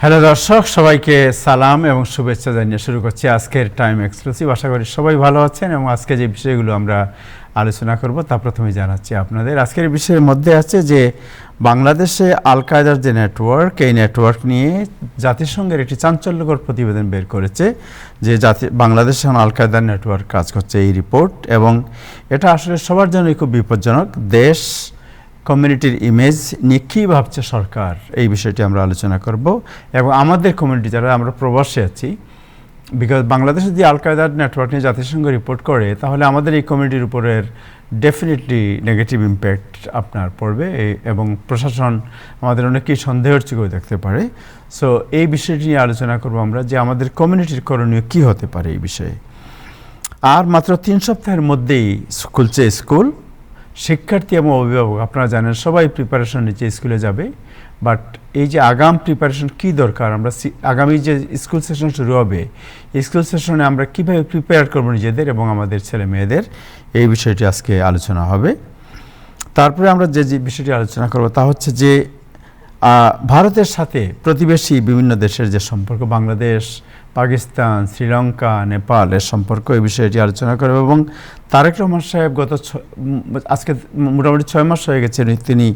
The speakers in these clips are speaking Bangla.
হ্যালো দর্শক, সবাইকে সালাম এবং শুভেচ্ছা জানিয়ে শুরু করছি আজকের টাইম এক্সক্লুসিভ। আশা করি সবাই ভালো আছেন এবং আজকে যে বিষয়গুলো আমরা আলোচনা করব তা প্রথমেই জানাচ্ছি আপনাদের। আজকের বিষয়ের মধ্যে আছে যে বাংলাদেশে আল কায়দার যে নেটওয়ার্ক, এই নেটওয়ার্ক নিয়ে জাতিসংঘের একটি চাঞ্চল্যকর প্রতিবেদন বের করেছে যে বাংলাদেশে আল কায়দার নেটওয়ার্ক কাজ করছে, এই রিপোর্ট। এবং এটা আসলে সবার জন্যই খুব বিপজ্জনক। দেশ কমিউনিটির ইমেজ নিয়ে কী ভাবছে সরকার, এই বিষয়টি আমরা আলোচনা করব। এবং আমাদের কমিউনিটি যারা আমরা প্রবাসে আছি, বিকজ বাংলাদেশে যদি আল কায়দার নেটওয়ার্ক নিয়ে জাতিসংঘ রিপোর্ট করে, তাহলে আমাদের এই কমিউনিটির উপরের ডেফিনেটলি নেগেটিভ ইম্প্যাক্ট আপনার পড়বে এবং প্রশাসন আমাদের অনেকেই সন্দেহের চোখেও দেখতে পারে। সো এই বিষয়টি নিয়ে আলোচনা করব আমরা, যে আমাদের কমিউনিটির করণীয় কী হতে পারে এই বিষয়ে। আর মাত্র 3 সপ্তাহের মধ্যেই খুলছে স্কুল। শিক্ষার্থী এবং অভিভাবক আপনারা জানেন সবাই প্রিপারেশন নিচ্ছে, স্কুলে যাবে। বাট এই যে আগাম প্রিপারেশন কী দরকার, আমরা আগামী যে স্কুল সেশন শুরু হবে, স্কুল সেশনে আমরা কীভাবে প্রিপেয়ার করবো নিজেদের এবং আমাদের ছেলে মেয়েদের, এই বিষয়টি আজকে আলোচনা হবে। তারপরে আমরা যে বিষয়টি আলোচনা করব তা হচ্ছে যে ভারতের সাথে প্রতিবেশী বিভিন্ন দেশের যে সম্পর্ক, বাংলাদেশ, পাকিস্তান, শ্রীলঙ্কা, নেপাল এর সম্পর্ক, এই বিষয়টি আলোচনা করব। এবং তারেক রহমান সাহেব আজকে মোটামুটি 6 মাস হয়ে গেছে তিনি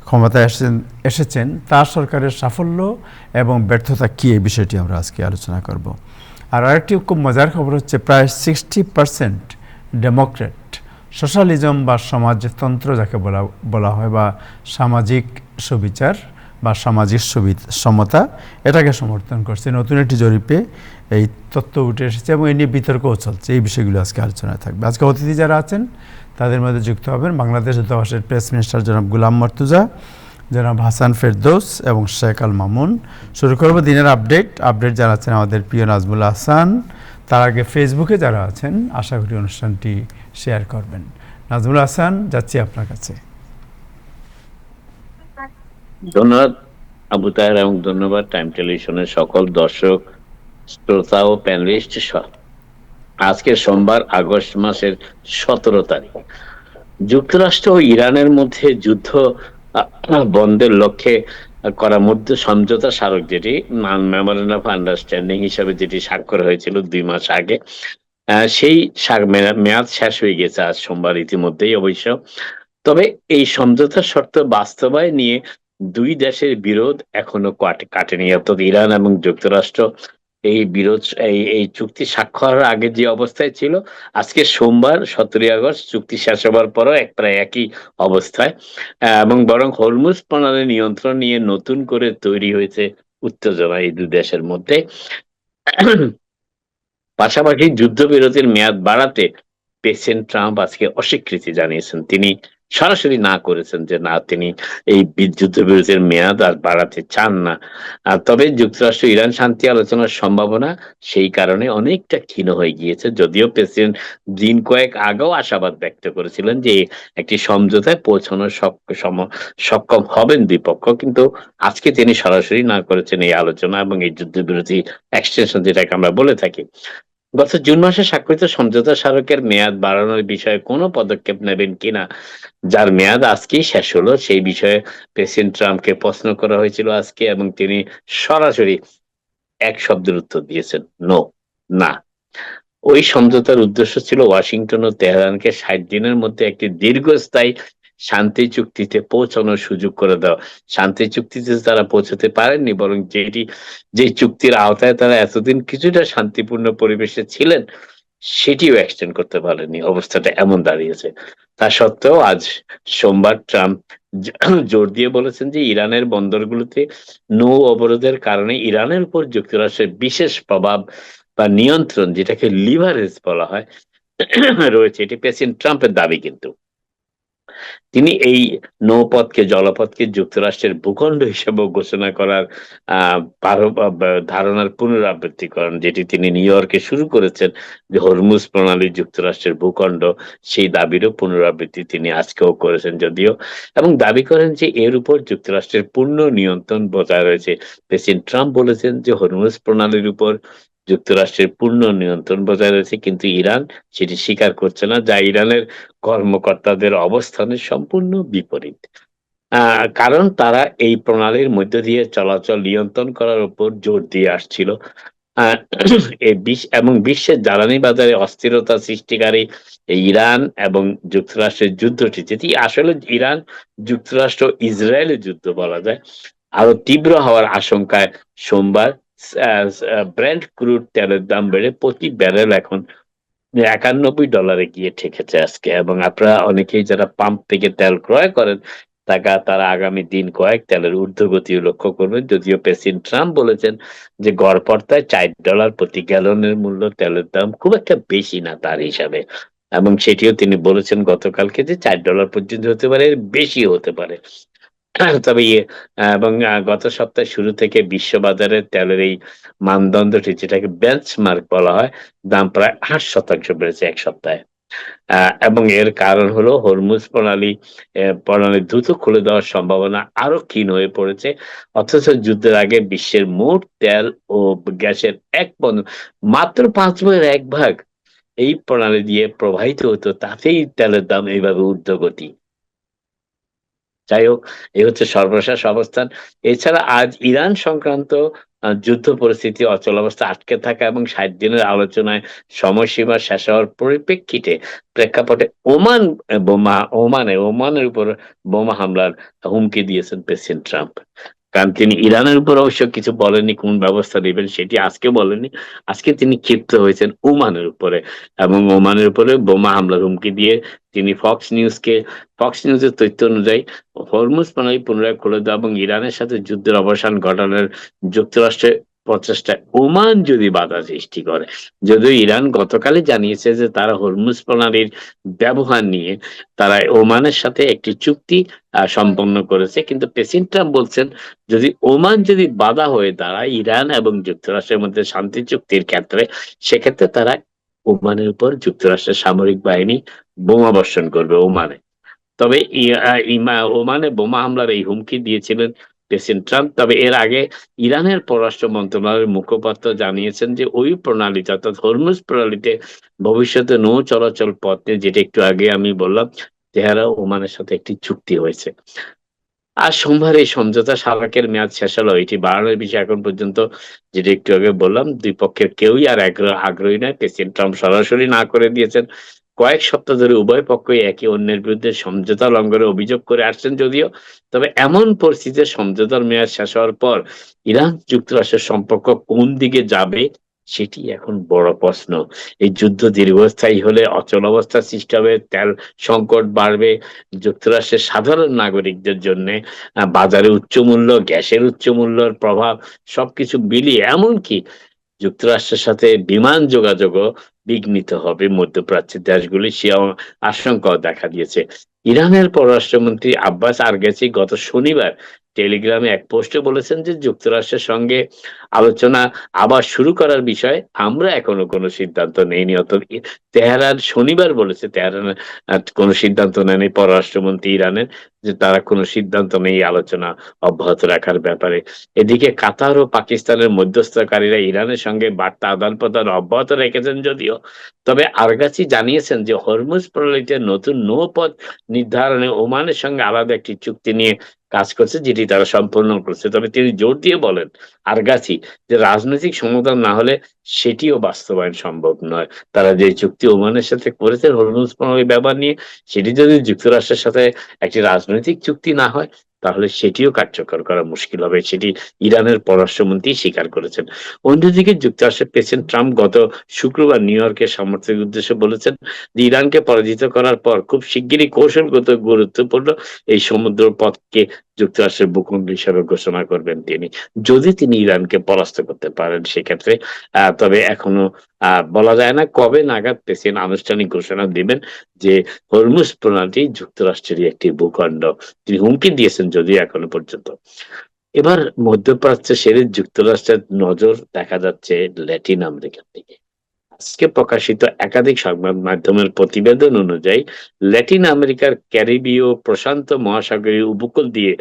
ক্ষমতায় এসেছেন, তার সরকারের সাফল্য এবং ব্যর্থতা কী, এই বিষয়টি আমরা আজকে আলোচনা করব। আর আরেকটি খুব মজার খবর হচ্ছে প্রায় 60% ডেমোক্রেট সোশ্যালিজম বা সমাজতন্ত্র যাকে বলা হয়, বা সামাজিক সুবিচার বা সামাজিক সমতা, এটাকে সমর্থন করছে। নতুন একটি জরিপে এই তথ্য উঠে এসেছে এবং এ নিয়ে বিতর্কও চলছে। এই বিষয়গুলো আজকে আলোচনায় থাকবে। আজকে অতিথি যারা আছেন তাদের মধ্যে যুক্ত হবেন বাংলাদেশ দূতাবাসের প্রেস মিনিস্টার জনাব গুলাম মর্তুজা, জনাব হাসান ফেরদৌস এবং শেখ আল মামুন। শুরু করব দিনের আপডেট যারা আছেন আমাদের প্রিয় নাজমুল হাসান। তার আগে ফেসবুকে যারা আছেন আশা করি অনুষ্ঠানটি শেয়ার করবেন। নাজমুল হাসান, যাচ্ছি আপনার কাছে। ধন্যবাদ আবু তাহের এবং ধন্যবাদ টাইম টেলিভিশনের সকল দর্শক, শ্রোতা ও প্যানেলিস্ট। আজকে সোমবার, আগস্ট মাসের 17 তারিখ। যুক্তরাষ্ট্র ও ইরানের মধ্যে যুদ্ধ বন্ধের লক্ষ্যে করা মধ্যে সমঝোতা স্মারক, যেটি মেমোরেন্ডাম অফ আন্ডারস্ট্যান্ডিং হিসাবে যেটি স্বাক্ষর হয়েছিল 2 মাস আগে, সেই মেয়াদ শেষ হয়ে গেছে আজ সোমবার ইতিমধ্যেই অবশ্য। তবে এই সমঝোতার শর্ত বাস্তবায়ন নিয়ে দুই দেশের বিরোধ এখনো কাটেনি। অর্থাৎ ইরান এবং যুক্তরাষ্ট্র এই বিরোধ এই চুক্তি স্বাক্ষরের আগে যে অবস্থায় ছিল, আজকে সোমবার 17 আগস্ট চুক্তি শেষ হবার পরও প্রায় একই অবস্থায়, এবং বরং হরমুজ প্রণালী নিয়ন্ত্রণ নিয়ে নতুন করে তৈরি হয়েছে উত্তেজনা এই দুই দেশের মধ্যে। পাশাপাশি যুদ্ধবিরতির মেয়াদ বাড়াতে প্রেসিডেন্ট ট্রাম্প আজকে অস্বীকৃতি জানিয়েছেন। তিনি সরাসরি না করেছেন যে না, তিনি এই যুদ্ধবিরতির মেয়াদ আর বাড়াতে চান না। তবে যুক্তরাষ্ট্র ইরান শান্তি আলোচনার সম্ভাবনা সেই কারণে অনেকটা ক্ষীণ হয়ে গিয়েছে। যদিও প্রেসিডেন্ট দিন কয়েক আগেও আশাবাদ ব্যক্ত করেছিলেন যে একটি সমঝোতায় পৌঁছানোর সক্ষম হবেন দুই পক্ষ, কিন্তু আজকে তিনি সরাসরি না করেছেন এই আলোচনা এবং এই যুদ্ধবিরতি এক্সটেনশন, যেটাকে আমরা বলে থাকি। গত জুন মাসে স্বাক্ষরিত সমঝোতা স্মারকের মেয়াদ বাড়ানোর বিষয়ে কোনো পদক্ষেপ নেবেন কিনা, যার মেয়াদ আজকেই শেষ হলো, সেই বিষয়ে প্রেসিডেন্ট ট্রাম্পকে প্রশ্ন করা হয়েছিল আজকে, এবং তিনি সরাসরি এক শব্দের উত্তর দিয়েছেন, নো, না। ওই সমঝোতার উদ্দেশ্য ছিল ওয়াশিংটন ও তেহরানকে 60 দিনের মধ্যে একটি দীর্ঘস্থায়ী শান্তি চুক্তিতে পৌঁছানোর সুযোগ করে দেওয়া। শান্তি চুক্তিতে তারা পৌঁছাতে পারেননি, বরং যে চুক্তির আওতায় তারা এতদিন কিছুটা শান্তিপূর্ণ পরিবেশে ছিলেন, সেটিও এক্সটেন্ড করতে পারেননি। অবস্থাটা এমন দাঁড়িয়েছে। তা সত্ত্বেও আজ সোমবার ট্রাম্প জোর দিয়ে বলেছেন যে ইরানের বন্দরগুলোতে নৌ অবরোধের কারণে ইরানের উপর যুক্তরাষ্ট্রের বিশেষ প্রভাব বা নিয়ন্ত্রণ, যেটাকে লিভারেজ বলা হয়, রয়েছে। এটি প্রেসিডেন্ট ট্রাম্পের দাবি। কিন্তু তিনি এই নৌপথকে, জলপথকে যুক্তরাষ্ট্রের ভূখণ্ড হিসেবে ঘোষণা করার ধারণার পুনরাবৃত্তি করেন, যেটি তিনি নিউ ইয়র্কে শুরু করেছেন, যে হরমুজ প্রণালী যুক্তরাষ্ট্রের ভূখণ্ড, সেই দাবিরও পুনরাবৃত্তি তিনি আজকেও করেছেন যদিও, এবং দাবি করেন যে এর উপর যুক্তরাষ্ট্রের পূর্ণ নিয়ন্ত্রণ বজায় রয়েছে। প্রেসিডেন্ট ট্রাম্প বলেছেন যে হরমুজ প্রণালীর উপর যুক্তরাষ্ট্রের পূর্ণ নিয়ন্ত্রণ বজায় রয়েছে, কিন্তু ইরান সেটি স্বীকার করছে না, যা ইরানের কর্মকর্তাদের অবস্থানের সম্পূর্ণ বিপরীত। কারণ তারা এই প্রণালীর মধ্য দিয়ে চলাচল নিয়ন্ত্রণ করার উপর জোর দিয়ে আসছিল। আহ, এই এবং বিশ্বের জ্বালানি বাজারে অস্থিরতা সৃষ্টিকারী এই ইরান এবং যুক্তরাষ্ট্রের যুদ্ধটি, যেটি আসলে ইরান যুক্তরাষ্ট্র ইসরায়েলের যুদ্ধ বলা যায়, আরো তীব্র হওয়ার আশঙ্কায় সোমবার ব্র্যান্ড ক্রুড তেলের দাম বেড়ে প্রতি ব্যারেল এখন $91 গিয়ে ঠেকেছে আজকে। এবং আপনারা অনেকেই যারা পাম্প থেকে তেল ক্রয় করেন, তারা আগামী দিন কয়েক তেলের ঊর্ধ্বগতিও লক্ষ্য করবেন। যদিও প্রেসিডেন্ট ট্রাম্প বলেছেন যে গড়পড়তায় $4 প্রতি গ্যালনের মূল্য তেলের দাম খুব একটা বেশি না তার হিসাবে, এবং সেটিও তিনি বলেছেন গতকালকে যে $4 পর্যন্ত হতে পারে, এর বেশি হতে পারে। তবে এবং গত সপ্তাহের শুরু থেকে বিশ্ববাজারে তেলের এই মানদণ্ডটি, যেটাকে বেঞ্চমার্ক বলা হয়, দাম প্রায় 8% বেড়েছে এক সপ্তাহে। এবং এর কারণ হলো হরমুজ প্রণালী দ্রুত খুলে দেওয়ার সম্ভাবনা আরো ক্ষীণ হয়ে পড়েছে। অথচ যুদ্ধের আগে বিশ্বের মোট তেল ও গ্যাসের মাত্র 1/5 এই প্রণালী দিয়ে প্রবাহিত হতো, তাতেই তেলের দাম এইভাবে ঊর্ধ্বগতি। যাই হোক, এই হচ্ছে সর্বশেষ অবস্থান। এছাড়া আজ ইরান সংক্রান্ত যুদ্ধ পরিস্থিতি, অচলাবস্থা, আটকে থাকা এবং 60 দিনের আলোচনায় সময়সীমা শেষ হওয়ার পরিপ্রেক্ষিতে প্রেক্ষাপটে ওমানের উপর বোমা হামলার হুমকি দিয়েছেন প্রেসিডেন্ট ট্রাম্প। কারণ তিনি ইরানের উপর অবশ্য কিছু বলেননি, কোন ব্যবস্থা নেবেন সেটি আজকে বলেননি। আজকে তিনি ক্ষিপ্ত হয়েছেন ওমানের উপরে, এবং ওমানের উপরে বোমা হামলার হুমকি দিয়ে তিনি ফক্স নিউজের তথ্য অনুযায়ী হরমুজ প্রণালী পুনরায় খুলে দেওয়া এবং ইরানের সাথে যুদ্ধের অবসান ঘটানোর যুক্তরাষ্ট্রের প্রচেষ্টায় ওমান যদি বাধা সৃষ্টি করে। যদিও ইরান গতকালই জানিয়েছে যে তারা হরমুজ প্রণালীর ব্যবহার নিয়ে তারা ওমানের সাথে একটি চুক্তি সম্পন্ন করেছে, কিন্তু প্রেসিডেন্ট ট্রাম্প বলছেন যদি ওমান যদি বাধা হয়ে দাঁড়ায় ইরান এবং যুক্তরাষ্ট্রের মধ্যে শান্তি চুক্তির ক্ষেত্রে, সেক্ষেত্রে তারা ওমানের উপর যুক্তরাষ্ট্রের সামরিক বাহিনী বোমা বর্ষণ করবে ওমানে। তবে ওমানে বোমা হামলার এই হুমকি দিয়েছিলেন প্রেসিডেন্ট ট্রাম্প। তবে এর আগে ইরানের পররাষ্ট্র মন্ত্রণালয়ের মুখপাত্র জানিয়েছেন যে ওই প্রণালীতে, অর্থাৎ হরমুজ প্রণালীতে ভবিষ্যতে নৌ চলাচল পথ নিয়ে, যেটা একটু আগে আমি বললাম, তেহরান ওমানের সাথে একটি চুক্তি হয়েছে। আর সোমবার এই সমঝোতা স্মারকের মেয়াদ শেষ হলো। এটি বাড়ানোর বিষয়ে এখন পর্যন্ত, যেটা একটু আগে বললাম, দুই পক্ষের কেউই আর আগ্রহী নয়। প্রেসিডেন্ট ট্রাম্প সরাসরি না করে দিয়েছেন। কয়েক সপ্তাহ ধরে উভয় পক্ষই একে অন্যের বিরুদ্ধে সমঝোতা লঙ্ঘনের অভিযোগ করে আসছেন যদিও। তবে এমন পরিস্থিতিতে সমঝোতার মেয়াদ শেষ হওয়ার পর ইরান যুক্তরাষ্ট্রের সম্পর্ক কোন দিকে যাবে সেটি এখন বড় প্রশ্ন। এই যুদ্ধ দীর্ঘস্থায়ী হলে অচলাবস্থা সৃষ্টি হবে, তেল সংকট বাড়বে, যুক্তরাষ্ট্রের সাধারণ নাগরিকদের জন্য বাজারে উচ্চ মূল্য, গ্যাসের উচ্চ মূল্যের প্রভাব, সবকিছু বিলিয়ে এমনকি যুক্তরাষ্ট্রের সাথে বিমান যোগাযোগও বিঘ্নিত হবে মধ্যপ্রাচ্যের দেশগুলি, সে আশঙ্কাও দেখা দিয়েছে। ইরানের পররাষ্ট্রমন্ত্রী আব্বাস আরগাচি গত শনিবার টেলিগ্রামে এক পোস্টে বলেছেন যে যুক্তরাষ্ট্রের সঙ্গে আলোচনা আবার শুরু করার বিষয়ে আমরা এখনো কোনো সিদ্ধান্ত নেইনি। অর্থাৎ তেহরান শনিবার বলেছে তেহরান কোনো সিদ্ধান্ত নেয়নি পররাষ্ট্রমন্ত্রী ইরানের, যে তারা কোনো সিদ্ধান্ত নেই আলোচনা অব্যাহত রাখার ব্যাপারে। এদিকে কাতার ও পাকিস্তানের মধ্যস্থকারীরা ইরানের সঙ্গে বার্তা আদান প্রদান অব্যাহত রেখেছেন যদিও। তবে আরগাচি জানিয়েছেন যে হরমুজ প্রণালীতে নতুন নৌপথ নির্ধারণে ওমানের সঙ্গে আলাদা একটি চুক্তি নিয়ে কাজ করছে, যেটি তারা সম্পূর্ণ করছে। তবে তিনি জোর দিয়ে বলেন আরগাচি যে রাজনৈতিক সমাধান না হলে সেটিও বাস্তবায়ন সম্ভব নয়। তারা যে চুক্তি ওমানের সাথে করেছে হরমুজ প্রণালী ব্যবহার নিয়ে, সেটি যদি যুক্তরাষ্ট্রের সাথে একটি রাজনৈতিক চুক্তি না হয় তাহলে সেটিও কার্যকর করা মুশকিল হবে, সেটি ইরানের পররাষ্ট্রমন্ত্রী স্বীকার করেছেন। অন্যদিকে যুক্তরাষ্ট্রের প্রেসিডেন্ট ট্রাম্প গত শুক্রবার নিউ ইয়র্কের সমর্থকদের উদ্দেশ্যে বলেছেন যে ইরানকে পরাজিত করার পর খুব শিগগিরই কৌশলগত গুরুত্বপূর্ণ এই সমুদ্র পথকে যুক্তরাষ্ট্রের ভূখণ্ড হিসাবে ঘোষণা করবেন তিনি, যদি তিনি ইরানকে পরাস্ত করতে পারেন সেক্ষেত্রে। তবে এখনো বলা যায় না কবে নাগাদ প্রেসিডেন্ট আনুষ্ঠানিক ঘোষণা দিবেন যে হরমুজ প্রণালী যুক্তরাষ্ট্রেরই একটি ভূখণ্ড। তিনি হুমকি দিয়েছেন যদিও এখনো পর্যন্ত। এবার মধ্যপ্রাচ্য সেরে যুক্তরাষ্ট্রের নজর দেখা যাচ্ছে ল্যাটিন আমেরিকার দিকে। আজকে প্রকাশিত একাধিক সংবাদ মাধ্যমের প্রতিবেদন অনুযায়ী ল্যাটিন আমেরিকার ক্যারিবীয় প্রশান্ত মহাসাগরীয় উপকূল দিয়ে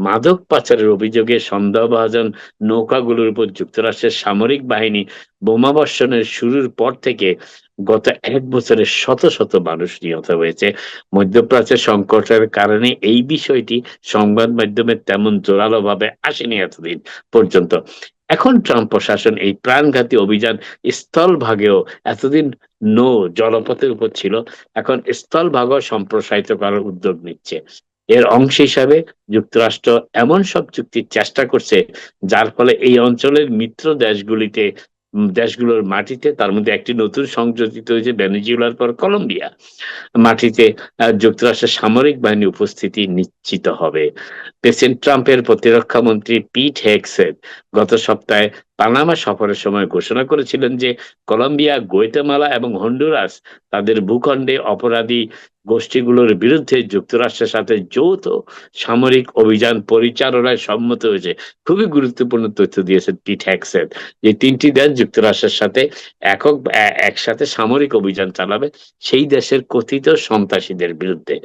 মাদক পাচারের অভিযোগে সন্দেহভাজন নৌকাগুলোর উপর যুক্তরাষ্ট্রের সামরিক বাহিনী বোমাবর্ষণের শুরুর পর থেকে গত 1 বছরে শত শত মানুষ নিহত হয়েছে। মধ্যপ্রাচ্যের সংকটের কারণে এই বিষয়টি সংবাদ মাধ্যমে তেমন জোরালো ভাবে আসেনি এতদিন পর্যন্ত। এখন ট্রাম্প প্রশাসন এই প্রাণঘাতী অভিযান স্থলভাগেও, এতদিন জলপথের উপর ছিল, এখন স্থলভাগও সম্প্রসারিত করার উদ্যোগ নিচ্ছে। এর অংশ হিসাবে যুক্তরাষ্ট্র এমন সব চুক্তির চেষ্টা করছে যার ফলে এই অঞ্চলের মিত্র দেশগুলোর মাটিতে, তার মধ্যে একটি নতুন সংযোজিত হয়েছে ভেনেজুয়েলার পর কলম্বিয়া, মাটিতে যুক্তরাষ্ট্রের সামরিক বাহিনী উপস্থিতি নিশ্চিত হবে। প্রেসিডেন্ট ট্রাম্পের প্রতিরক্ষা মন্ত্রী পিট হেগসেট গত সপ্তাহে পানামা সফরের সময় ঘোষণা করেছিলেন যে কলম্বিয়া, গুয়াতেমালা এবং হন্ডুরাস তাদের ভূখণ্ডে অপরাধী গোষ্ঠীগুলোর বিরুদ্ধে যুক্তরাষ্ট্রের সাথে যৌথ সামরিক অভিযান পরিচালনায় সম্মত হয়েছে। খুবই গুরুত্বপূর্ণ তথ্য দিয়েছেন পিট হেগসেট, যে 3টি দেশ যুক্তরাষ্ট্রের সাথে একসাথে সামরিক অভিযান চালাবে সেই দেশের কথিত সন্ত্রাসীদের বিরুদ্ধে।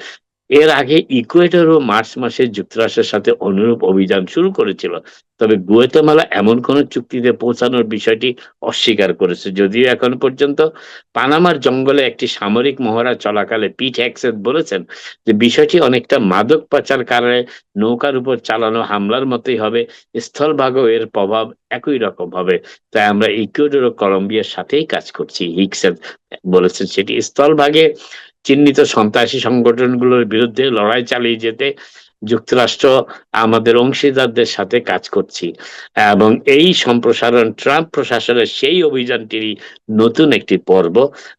এর আগে ইকুয়েডরও মার্চ মাসে যুক্তরাষ্ট্রের সাথে অনুরূপ অভিযান শুরু করেছিল, তবে গুয়াতেমালা এমন কোন চুক্তিতে পৌঁছানোর বিষয়টি অস্বীকার করেছে। যদিও এখন পর্যন্ত পানামার জঙ্গলে একটি সামরিক মহড়া চলাকালে পিট হেগসেট বলেছেন যে বিষয়টি অনেকটা মাদক পাচারকারী নৌকার উপর চালানো হামলার মতোই হবে, স্থলভাগেও এর প্রভাব একই রকম হবে। তাই আমরা ইকুয়েডর ও কলম্বিয়ার সাথেই কাজ করছি, হেগসেট বলেছেন। সেটি স্থলভাগে চিহ্নিত সন্ত্রাসী সংগঠনগুলোর বিরুদ্ধে লড়াই চালিয়ে যেতে যুক্তরাষ্ট্র আমাদের অংশীদারদের সাথে কাজ করছি, এবং এই সম্প্রসারণ ট্রাম্প প্রশাসনের সেই অভিযানটিরই নতুন একটি পর্ব।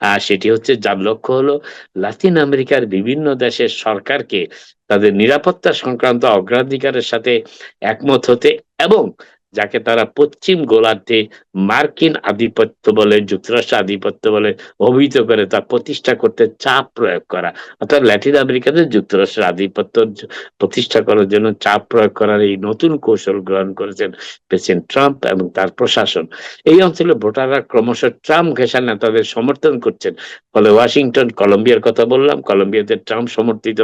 আর সেটি হচ্ছে, যার লক্ষ্য হলো লাতিন আমেরিকার বিভিন্ন দেশের সরকারকে তাদের নিরাপত্তা সংক্রান্ত অগ্রাধিকারের সাথে একমত হতে এবং যাকে তারা পশ্চিম গোলার্ধে মার্কিন আধিপত্য বলে, যুক্তরাষ্ট্র আধিপত্য বলে অভিহিত করে তা প্রতিষ্ঠা করতে চাপ প্রয়োগ করা। অর্থাৎ ল্যাটিন আমেরিকাতে যুক্তরাষ্ট্রের আধিপত্য প্রতিষ্ঠা করার জন্য চাপ প্রয়োগ করার এই নতুন কৌশল গ্রহণ করেছেন প্রেসিডেন্ট ট্রাম্প এবং তার প্রশাসন। এই অঞ্চলে ভোটাররা ক্রমশ ট্রাম্প ঘেঁষা নেতাদের সমর্থন করছেন। ফলে ওয়াশিংটন, কলম্বিয়ার কথা বললাম, কলম্বিয়াতে ট্রাম্প সমর্থিত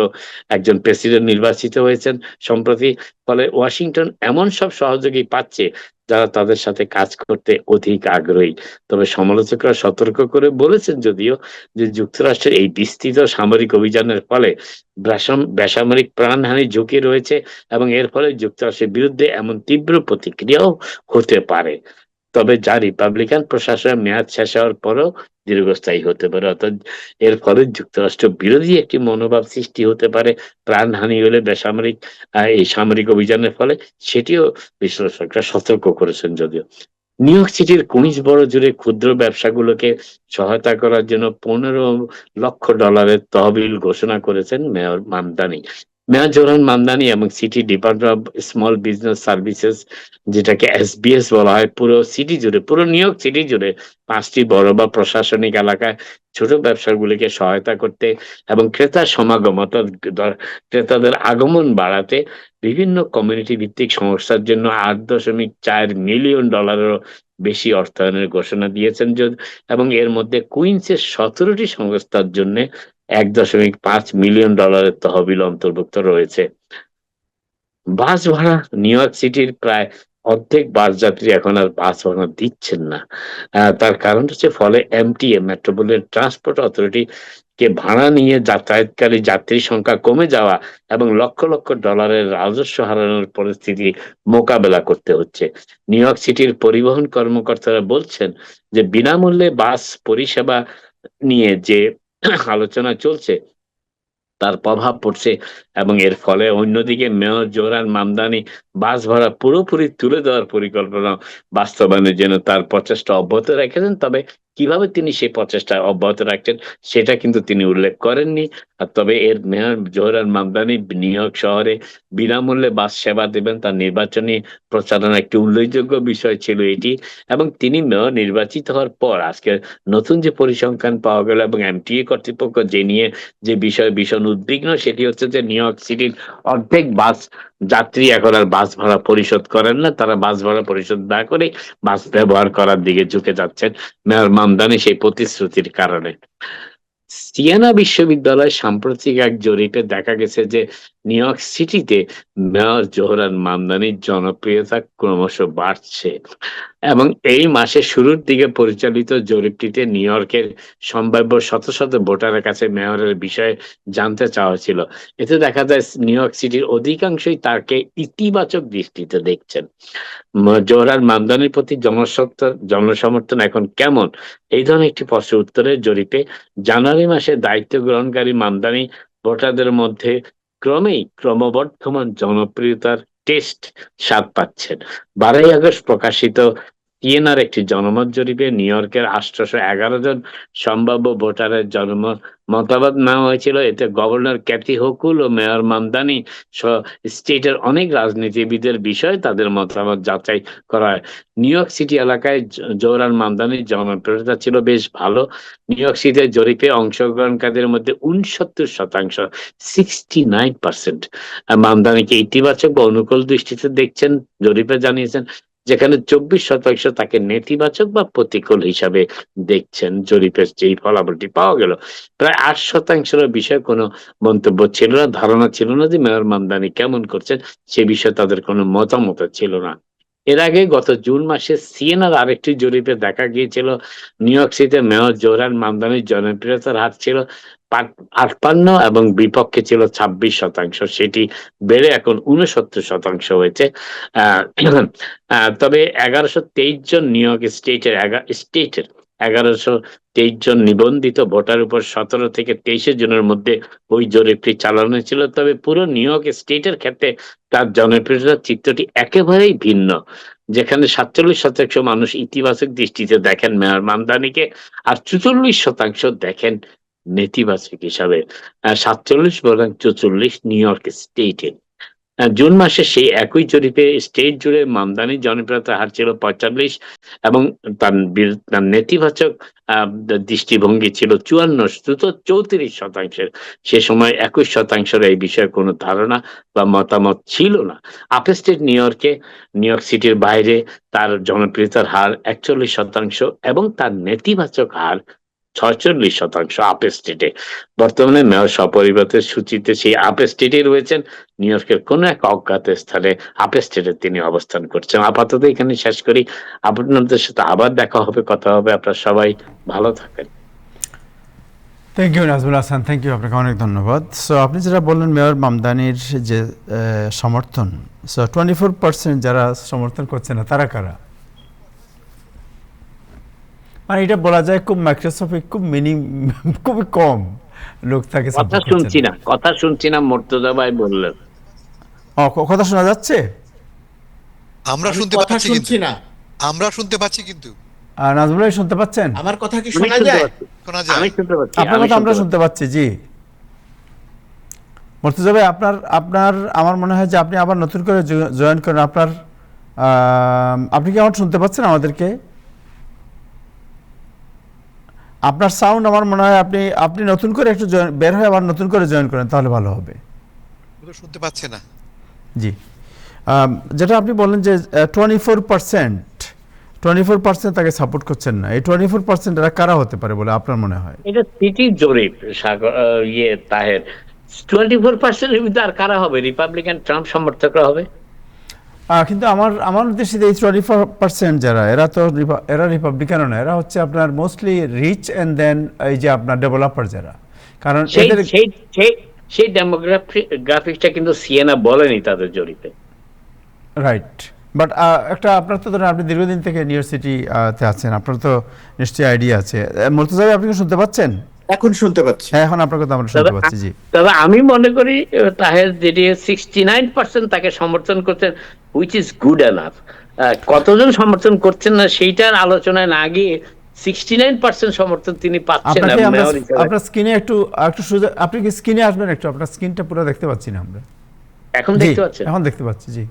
একজন প্রেসিডেন্ট নির্বাচিত হয়েছেন সম্প্রতি। ফলে ওয়াশিংটন এমন সব সহযোগী পাচ্ছে যারা তাদের সাথে কাজ করতে অধিক আগ্রহী। তবে সমালোচকরা সতর্ক করে বলেছেন যদিও, যে যুক্তরাষ্ট্রের এই বিস্তৃত সামরিক অভিযানের ফলে বেসামরিক প্রাণহানির ঝুঁকি রয়েছে এবং এর ফলে যুক্তরাষ্ট্রের বিরুদ্ধে এমন তীব্র প্রতিক্রিয়াও হতে পারে, তবে যা রিপাবলিকান প্রশাসনের মেয়াদ শেষ হওয়ার পরেও দীর্ঘস্থায়ী হতে পারে। অর্থাৎ এর ফলে যুক্তরাষ্ট্র বিরোধী একটি মনোভাব সৃষ্টি হতে পারে প্রাণহানি হলে এই সামরিক অভিযানের ফলে, সেটিও বিশ্লেষকরা সতর্ক করেছেন। যদিও নিউ ইয়র্ক সিটির কুইন্স বরো জুড়ে ক্ষুদ্র ব্যবসাগুলোকে সহায়তা করার জন্য $15 লক্ষ তহবিল ঘোষণা করেছেন মেয়র মামদানি। মেয়র জোহরান মামদানি এবং city department of small business services, যেটাকে এসবিএস বলা হয়, পুরো নিউ ইয়র্ক সিটি জুড়ে 5টি বড় বা প্রশাসনিক এলাকায় ছোট ব্যবসাগুলিকে সহায়তা করতে এবং ক্রেতার সমাগম, অর্থাৎ ক্রেতাদের আগমন বাড়াতে বিভিন্ন কমিউনিটি ভিত্তিক সংস্থার জন্য $8.4 মিলিয়ন বেশি অর্থায়নের ঘোষণা দিয়েছেন। এবং এর মধ্যে কুইন্সের 17টি সংস্থার জন্য $1.5 মিলিয়ন তহবিল অন্তর্ভুক্ত রয়েছে। বাস ভাড়া, নিউ ইয়র্ক সিটির প্রায় অর্ধেক বাস যাত্রী এখন আর বাস ভাড়া দিচ্ছেন না। তার কারণ হচ্ছে, ফলে এমটিএ, মেট্রোপলিটন ট্রান্সপোর্ট অথরিটি কে ভাড়া নিয়ে যাতায়াতকারী যাত্রীর সংখ্যা কমে যাওয়া এবং লক্ষ লক্ষ ডলারের রাজস্ব হারানোর পরিস্থিতি মোকাবেলা করতে হচ্ছে। নিউ ইয়র্ক সিটির পরিবহন কর্মকর্তারা বলছেন যে বিনামূল্যে বাস পরিষেবা নিয়ে যে আলোচনা চলছে তার প্রভাব পড়ছে, এবং এর ফলে অন্যদিকে মেয়র জোহরান মামদানি বাস ভাড়া পুরোপুরি তুলে দেওয়ার পরিকল্পনা বাস্তবায়নের জন্য তার প্রচেষ্টা অব্যাহত রেখেছেন। তবে কিভাবে তিনি সেই প্রচেষ্টা অব্যাহত রাখছেন সেটা কিন্তু তিনি উল্লেখ করেননি। তবে mayor Zohran Mamdani new York শহরে বিনামূল্যে বাস সেবা দেবেন, তার নির্বাচনী প্রচারণা একটি উল্লেখযোগ্য বিষয় ছিল এটি। এবং তিনি মেয়র নির্বাচিত হওয়ার পর আজকে নতুন যে পরিসংখ্যান পাওয়া গেল এবং এমটিএ কর্তৃপক্ষ যে বিষয়ে ভীষণ উদ্বিগ্ন, সেটি হচ্ছে যে নিউ ইয়র্ক সিটির অর্ধেক বাস যাত্রী এখন আর বাস ভাড়া পরিশোধ করেন না। তারা বাস ভাড়া পরিশোধ না করে বাস ব্যবহার করার দিকে ঝুঁকে যাচ্ছেন। মেয়র মামদানি সেই প্রতিশ্রুতির কারণে। সিয়েনা বিশ্ববিদ্যালয় সাম্প্রতিক এক জরিপে দেখা গেছে যে নিউ ইয়র্ক সিটিতে মেয়র জোহরান মামদানির জনপ্রিয়তা ক্রমশ বাড়ছে এবং এই মাসের শুরুর দিকে পরিচালিত জরিপটিতে নিউ ইয়র্কের সম্ভাব্য শত শত ভোটারের কাছে মেয়রের বিষয়ে জানতে চাওয়া ছিল। এতে দেখা যায় নিউ ইয়র্ক সিটির অধিকাংশই তাকে ইতিবাচক দৃষ্টিতে দেখছেন। জোহরান মামদানির প্রতি জনসমর্থন এখন কেমন, এই ধরনের একটি প্রশ্নের উত্তরে জরিপে জানুয়ারি মাসে দায়িত্ব গ্রহণকারী মামদানি ভোটারদের মধ্যে ক্রমবর্ধমান জনপ্রিয়তার টেস্ট স্বাদ পাচ্ছেন। 12 আগস্ট প্রকাশিত সিএনআর একটি জনমত জরিপে নিউ ইয়র্কের 811 জন সম্ভাব্য ভোটারের মতামত নেওয়া হয়েছিল। এতে গভর্নর ক্যাথি হোকুল ও মেয়র মামদানি সহ স্টেটের অনেক রাজনীতিবিদের বিষয়ে তাদের মতামত যাচাই করা হয়। নিউ ইয়র্ক সিটি এলাকায় জোহরান মামদানির জনপ্রিয়তা ছিল বেশ ভালো। নিউ ইয়র্ক সিটির জরিপে অংশগ্রহণকারীদের মধ্যে 69%, 69% মামদানিকে ইতিবাচক বা অনুকূল দৃষ্টিতে দেখছেন, জরিপে জানিয়েছেন, যেখানে 24% তাকে নেতিবাচক বা প্রতিকূল হিসাবে দেখছেন। জরিপের যেই ফলাফলটি পাওয়া গেল, প্রায় 8%-এর বিষয়ে কোনো মন্তব্য ছিল না, ধারণা ছিল না যে মেয়র মামদানি কেমন করছেন, সে বিষয়ে তাদের কোনো মতামত ছিল না। এর আগে গত জুন মাসে সিএনআর আরেকটি জরিপে দেখা গিয়েছিল নিউ ইয়র্ক সিটিতে মেয়র জোহরান মামদানির জনপ্রিয়তার হার ছিল 58 এবং বিপক্ষে ছিল 26%। সেটি বেড়ে এখন 69% হয়েছে। তবে 1123 জন নিউ ইয়র্ক স্টেটের 1123 জন নিবন্ধিত ভোটার উপর 17 থেকে 23 জনের মধ্যে ওই জরিপটি চালানো ছিল। তবে পুরো নিউ ইয়র্ক স্টেটের ক্ষেত্রে তার জনপ্রিয়তার চিত্রটি একেবারেই ভিন্ন, যেখানে 47% মানুষ ইতিবাচক দৃষ্টিতে দেখেন মেয়র মামদানিকে, আর 44% দেখেন নেতিবাচক হিসাবে। 47 বনাম 44 নিউ ইয়র্ক স্টেটে। জুন মাসে সেই একই জরিপে স্টেট জুড়ে মামদানির জনপ্রিয়তার হার ছিল 45 এবং তার নেতিবাচক দৃষ্টিভঙ্গি ছিল 34%। সে সময় 21% এই বিষয়ে কোনো ধারণা বা মতামত ছিল না। আপস্টেট নিউ ইয়র্ক সিটির বাইরে তার জনপ্রিয়তার হার 41% এবং তার নেতিবাচক হার 46% আপস্টেটে। বর্তমানে মেয়র সপরিবর্তের সূচিতে সেই আপস্টেটে রয়েছেন, নিউ ইয়র্কের কোন এক অজ্ঞাত স্থানে আপস্টেটে তিনি অবস্থান করছেন। আপাতত এখানে শেষ করি। আপনাদের সাথে আবার দেখা হবে, কথা হবে। আপনারা সবাই ভালো থাকেন। Thank you Nazmul Hasan, thank you, আপনাকে অনেক ধন্যবাদ। সো আপনি যেটা বললেন মেয়র মামদানির যে সমর্থন, সো 24% যারা সমর্থন করছে না তারা কারা? মানে এটা বলা যায় খুব মাইক্রোসফট খুব খুবই কম লোক থাকে। কথা শুনছি না মুর্তজা ভাই বললেন। কথা শোনা যাচ্ছে? আমরা শুনতে পাচ্ছি কিন্তু নাজমুল ভাই শুনতে পাচ্ছেন? আমার কথা কি শোনা যায়? আমি শুনতে পাচ্ছি। আপনার কথা আমরা শুনতে পাচ্ছি। জি মুর্তজা ভাই, আপনার আমার মনে হয় যে আপনি আবার নতুন করে জয়েন করেন। আপনি কি আমার শুনতে পাচ্ছেন আমাদেরকে? আপনার সাউন্ড আমার মনে হয় আপনি নতুন করে একটু বের হয়ে আবার নতুন করে জয়েন করেন, তাহলে ভালো হবে। শুনতে পাচ্ছে না। জি, যেটা আপনি বললেন যে 24% তাকে সাপোর্ট করছেন না, এই 24% এরা কারা হতে পারে বলে আপনার মনে হয়? এটা সিটি জরিপ তাহের। 24% এর ভিতরে আর কারা হবে? রিপাবলিকান ট্রাম্প সমর্থকরা হবে। কিন্তু আমার উদ্দেশ্যে এই 24% যারা, এরা রিপাবলিকানও না, এরা হচ্ছে আপনার মোস্টলি রিচ এন্ড দেন এই যে আপনার ডেভেলপার যারা। কারণ সেই ডেমোগ্রাফিকটা কিন্তু সিএনআ বলেনি তাদের জরিপে। রাইট, বাট একটা আপনার তো ধরেন আপনি দীর্ঘদিন থেকে নিউ ইয়র্ক সিটিতে আছেন, আপনার তো নিশ্চয়ই আইডিয়া আছে। মুর্তজা ভাই, আপনি কি শুনতে পাচ্ছেন? এখন শুনতে পাচ্ছি। হ্যাঁ, এখন আপনার কথা আমরা শুনতে পাচ্ছি। জি, তবে আমি মনে করি তাহের যেটি 69% তাকে সমর্থন করছেন, হুইচ ইজ গুড এনাফ। কতজন সমর্থন করছেন না সেইটার আলোচনায় না গিয়ে 69% সমর্থন তিনি পাচ্ছেন। আপনার স্ক্রিনে একটু আপনি কি স্ক্রিনে আসবেন একটু? আপনার স্ক্রিনটা পুরো দেখতে পাচ্ছি না আমরা। এখন দেখতে পাচ্ছেন? এখন দেখতে পাচ্ছি। জি,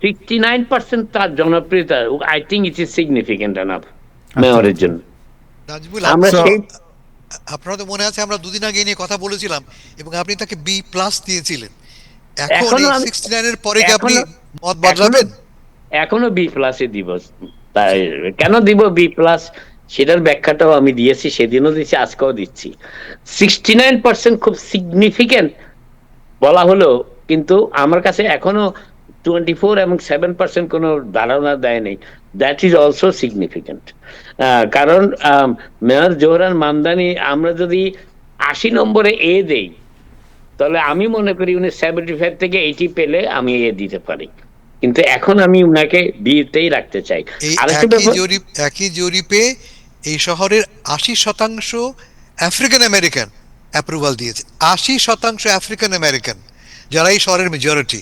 69% তার জনপ্রিয়তা, I think it is significant enough মেয়রের জন্য। আপনারা তো মনে আছে আমরা দুদিন আগে নিয়ে কথা বলেছিলাম এবং আপনি তাকে B+ দিয়েছিলেন। এখন 69 এর পরে কি আপনি মত বদলাবেন? এখনো B+ দিব। তাই কেন দিব B+? সেটার ব্যাখ্যাটাও আমি দিয়েছি, সেদিনও দিচ্ছি, আজকেও দিচ্ছি। 69% খুব সিগনিফিকেন্ট বলা হলো, কিন্তু আমার কাছে এখনো 24 এবং 7% কোনো ধারণা দেয় নেই। That is also significant. কারণ মেয়র জোহরান মামদানি, আমরা যদি 80 নম্বরে এ দেই, তাহলে আমি মনে করি উনি 75 থেকে 80 পেলে আমি এ দিতে পারি, কিন্তু এখন আমি উনাকে বিতেই রাখতে চাই। এই আরেকটা ব্যাপার, একই জরিপে এই শহরের 80% আফ্রিকান আমেরিকান অ্যাপ্রুভাল দিয়েছে। 80% আফ্রিকান আমেরিকান, যারা এই শহরের মেজরিটি।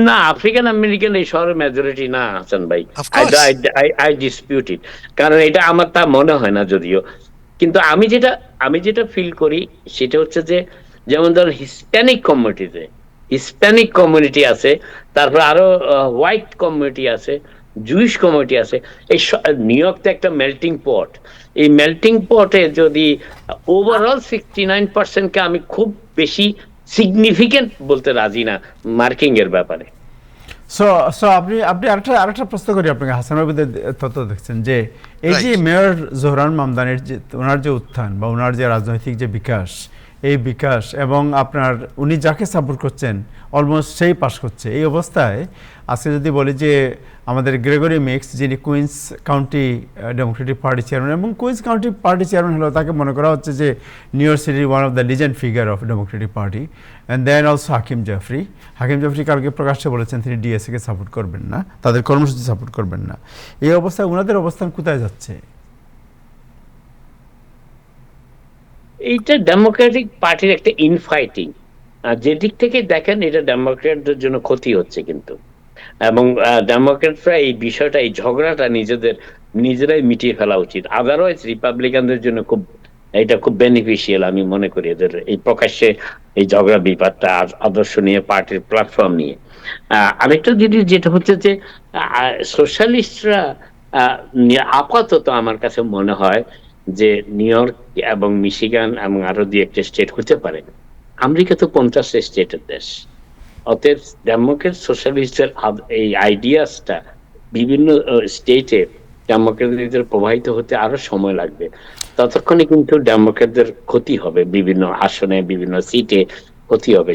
না, আফ্রিকান আমেরিকান এই শহরের মেজরিটি না হাসান ভাই। Of course. আই ডিসপিউট ইট, কারণ এটা আমার তা মনে হয় না যদিও। কিন্তু আমি যেটা ফিল করি সেটা হচ্ছে যে, যেমন ধর হিস্প্যানিক কমিউনিটি আছে, তারপর আরো হোয়াইট কমিউনিটি আছে, জুইশ কমিউনিটি আছে। নিউ ইয়র্ক তো একটা মেল্টিং পট। এই মেল্টিং পটে যদি ওভারঅল 69%কে আমি খুব বেশি সিগনিফিকেন্ট বলতে রাজি না মার্কিং এর ব্যাপারে। সো সো আপনি আরেকটা প্রশ্ন করি আপনাকে, হাসান মাহমুদের তথ্য দেখছেন যে এই যে Right. মেয়র জোহরান মামদানির যে ওনার যে উত্থান বা ওনার যে রাজনৈতিক যে বিকাশ, এই বিকাশ এবং আপনার উনি যাকে সাপোর্ট করছেন অলমোস্ট সেই পাস করছে, এই অবস্থায় আজকে যদি বলি যে আমাদের গ্রেগরি মিক্স, যিনি Queens county Democratic party chairman, এবং কুইন্স কাউন্টি পার্টি চেয়ারম্যান হলেও তাকে মনে করা হচ্ছে যে নিউ ইয়র্ক সিটির one of the legend figure of Democratic party, and then also Hakeem Jeffries কালকে প্রকাশ্যে বলেছেন তিনি ডিএসএকে সাপোর্ট করবেন না, তাদের কর্মসূচি সাপোর্ট করবেন না। এই অবস্থায় ওনাদের অবস্থান কোথায় যাচ্ছে? এইটা ডেমোক্রেটিক পার্টির একটা ইনফাইটিং, যে দিক থেকে দেখেন এটা ডেমোক্রেটদের জন্য ক্ষতি হচ্ছে কিন্তু। এবং ডেমোক্রেটরা এই বিষয়টা, এই ঝগড়াটা নিজেরাই মিটিয়ে ফেলা উচিত। আদারওয়াইজ রিপাবলিকানদের জন্য এটা খুব বেনিফিশিয়াল আমি মনে করি, এদের এই প্রকাশ্যে এই ঝগড়া বিবাদটা আদর্শ নিয়ে, পার্টির প্ল্যাটফর্ম নিয়ে। আরেকটা জিনিস যেটা হচ্ছে যে সোশ্যালিস্টরা আপাতত আমার কাছে মনে হয় যে নিউ ইয়র্ক এবং মিশিগান এবং আরো দুই একটা স্টেট হতে পারে। আমেরিকা তো 50টা স্টেটের দেশ, অতএব ডেমোক্রেট সোশ্যালিস্টদের এই আইডিয়াসটা বিভিন্ন স্টেটে ডেমোক্রেটদের প্রবাহিত হতে আরো সময় লাগবে। ততক্ষণে কিন্তু ডেমোক্রেটদের ক্ষতি হবে, বিভিন্ন আসনে বিভিন্ন সিটে ক্ষতি হবে।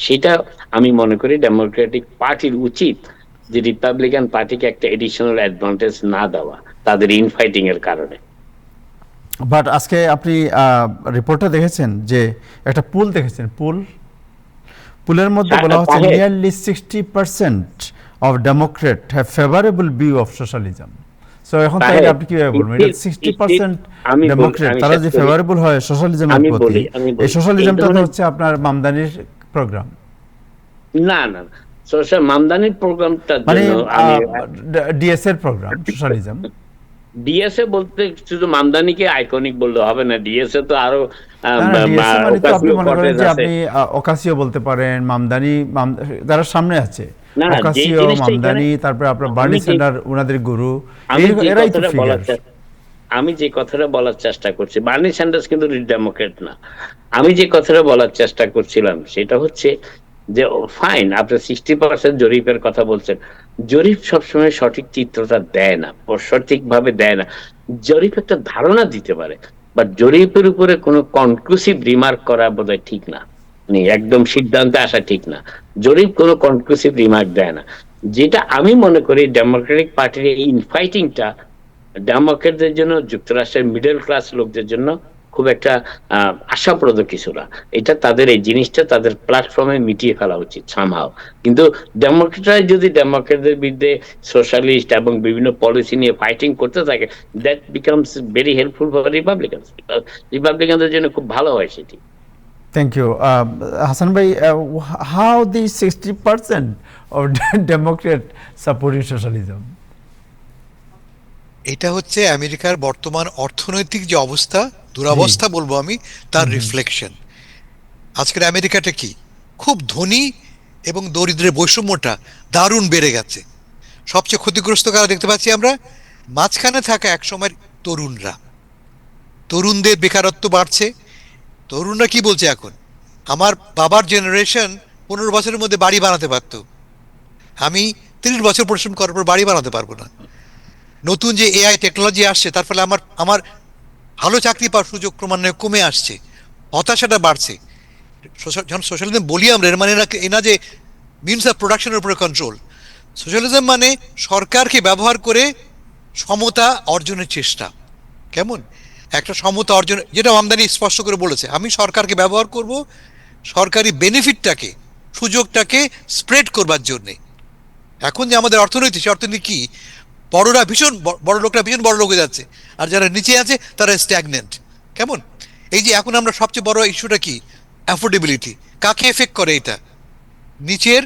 সেটা আমি মনে করি ডেমোক্রেটিক পার্টির উচিত যে রিপাবলিকান পার্টিকে একটা এডিশনাল অ্যাডভান্টেজ না দেওয়া তাদের ইনফাইটিং এর কারণে। বাট আজকে আপনি রিপোর্টটা দেখেছেন যে একটা পুল দেখেছেন, পুলের মধ্যে বলা হচ্ছে nearly 60% of Democrat have favourable view of socialism. So এখন তাই আপনি কিভাবে বলবেন এটা 60% ডেমোক্রেট তারা যে ফেভারেবল হয় সোশ্যালিজমের প্রতি, এই সোশ্যালিজমটা তো হচ্ছে আপনার মামদানির প্রোগ্রাম। না না, সোশ্যাল মামদানির প্রোগ্রামটা মানে ডিএস এর প্রোগ্রাম সোশ্যালিজম। ডিএসএ বলতে শুধু মামদানিকে আইকনিক বললে হবে না, ডিএসএ তো আরো আপনি মনে করেন যে আপনি ওকাসিও বলতে পারেন, মামদানি যারা সামনে আছে, ওকাসিও, মামদানি, তারপরে আপনার বার্নি স্যান্ডার ওনাদের গুরু, এরাই তো ফিগার। আমি যে কথাটা বলার চেষ্টা করছি, বার্নি স্যান্ডার্স কিন্তু ডেমোক্রেট না। আমি যে কথাটা বলার চেষ্টা করছিলাম সেটা হচ্ছে যে ফাইন, আপনি 60% জরিপের কথা বলছেন, জরিপ সবসময় সঠিক চিত্রটা দেয় না, সঠিকভাবে দেয় না। জরিপ একটা ধারণা দিতে পারে, বাট জরিপের উপরে কোনো কনক্লুসিভ রিমার্ক করা বোধহয় ঠিক না, একদম সিদ্ধান্তে আসা ঠিক না। জরিপ কোনো কনক্লুসিভ রিমার্ক দেয় না। যেটা আমি মনে করি ডেমোক্রেটিক পার্টির এই ইনফাইটিংটা ডেমোক্রেটদের জন্য, যুক্তরাষ্ট্রের মিডল ক্লাস লোকদের জন্য খুব একটা আশাপ্রদ কিছু না। এটা তাদের এই জিনিসটা তাদের প্ল্যাটফর্মে মিটিয়ে ফেলা উচিত সামহাও। কিন্তু ডেমোক্রেটরা যদি ডেমোক্রেটদের বিরুদ্ধে সোশ্যালিস্ট এবং বিভিন্ন পলিসি নিয়ে ফাইটিং করতে থাকে, that becomes very helpful for রিপাবলিকানদের জন্য খুব ভালো হয় সেটি। থ্যাংক ইউ হাসান ভাই। How the 60% of Democrat supporting socialism? এটা হচ্ছে আমেরিকার বর্তমান অর্থনৈতিক যে অবস্থা, দুরবস্থা বলবো আমি, তার রিফ্লেকশন। আজকের আমেরিকাটা কি, খুব ধনী এবং দরিদ্রের বৈষম্যটা দারুণ বেড়ে গেছে। সবচেয়ে ক্ষতিগ্রস্ত কারা দেখতে পাচ্ছি আমরা? মাঝখানে থাকা একসময়ের তরুণরা। তরুণদের বেকারত্ব বাড়ছে। তরুণরা কি বলছে এখন? আমার বাবার জেনারেশন 15 বছরের মধ্যে বাড়ি বানাতে পারতো, আমি 30 বছর পরিশ্রম করার পর বাড়ি বানাতে পারবো না। নতুন যে এআই টেকনোলজি আসছে তার ফলে আমার আমার ভালো চাকরি পাওয়ার সুযোগ ক্রমান্বয়ে কমে আসছে, হতাশাটা বাড়ছে। যখন সোশ্যালিজম বলি আমরা, এর মানে না যে মিনস অফ প্রোডাকশনের উপরে কন্ট্রোল। সোশ্যালিজম মানে সরকারকে ব্যবহার করে সমতা অর্জনের চেষ্টা। কেমন একটা সমতা অর্জন, যেটা আমদানি স্পষ্ট করে বলেছে, আমি সরকারকে ব্যবহার করব সরকারি বেনিফিটটাকে, সুযোগটাকে স্প্রেড করবার জন্যে। এখন যে আমাদের অর্থনীতি, সে অর্থনীতি কি, বড়রা ভীষণ বড় লোকরা ভীষণ বড় লোক হয়ে যাচ্ছে, আর যারা নিচে আছে তারা স্ট্যাগনেন্ট। কেমন এই যে এখন আমরা সবচেয়ে বড় ইস্যুটা কি, অ্যাফোর্ডেবিলিটি। কাকে এফেক্ট করে এটা? নিচের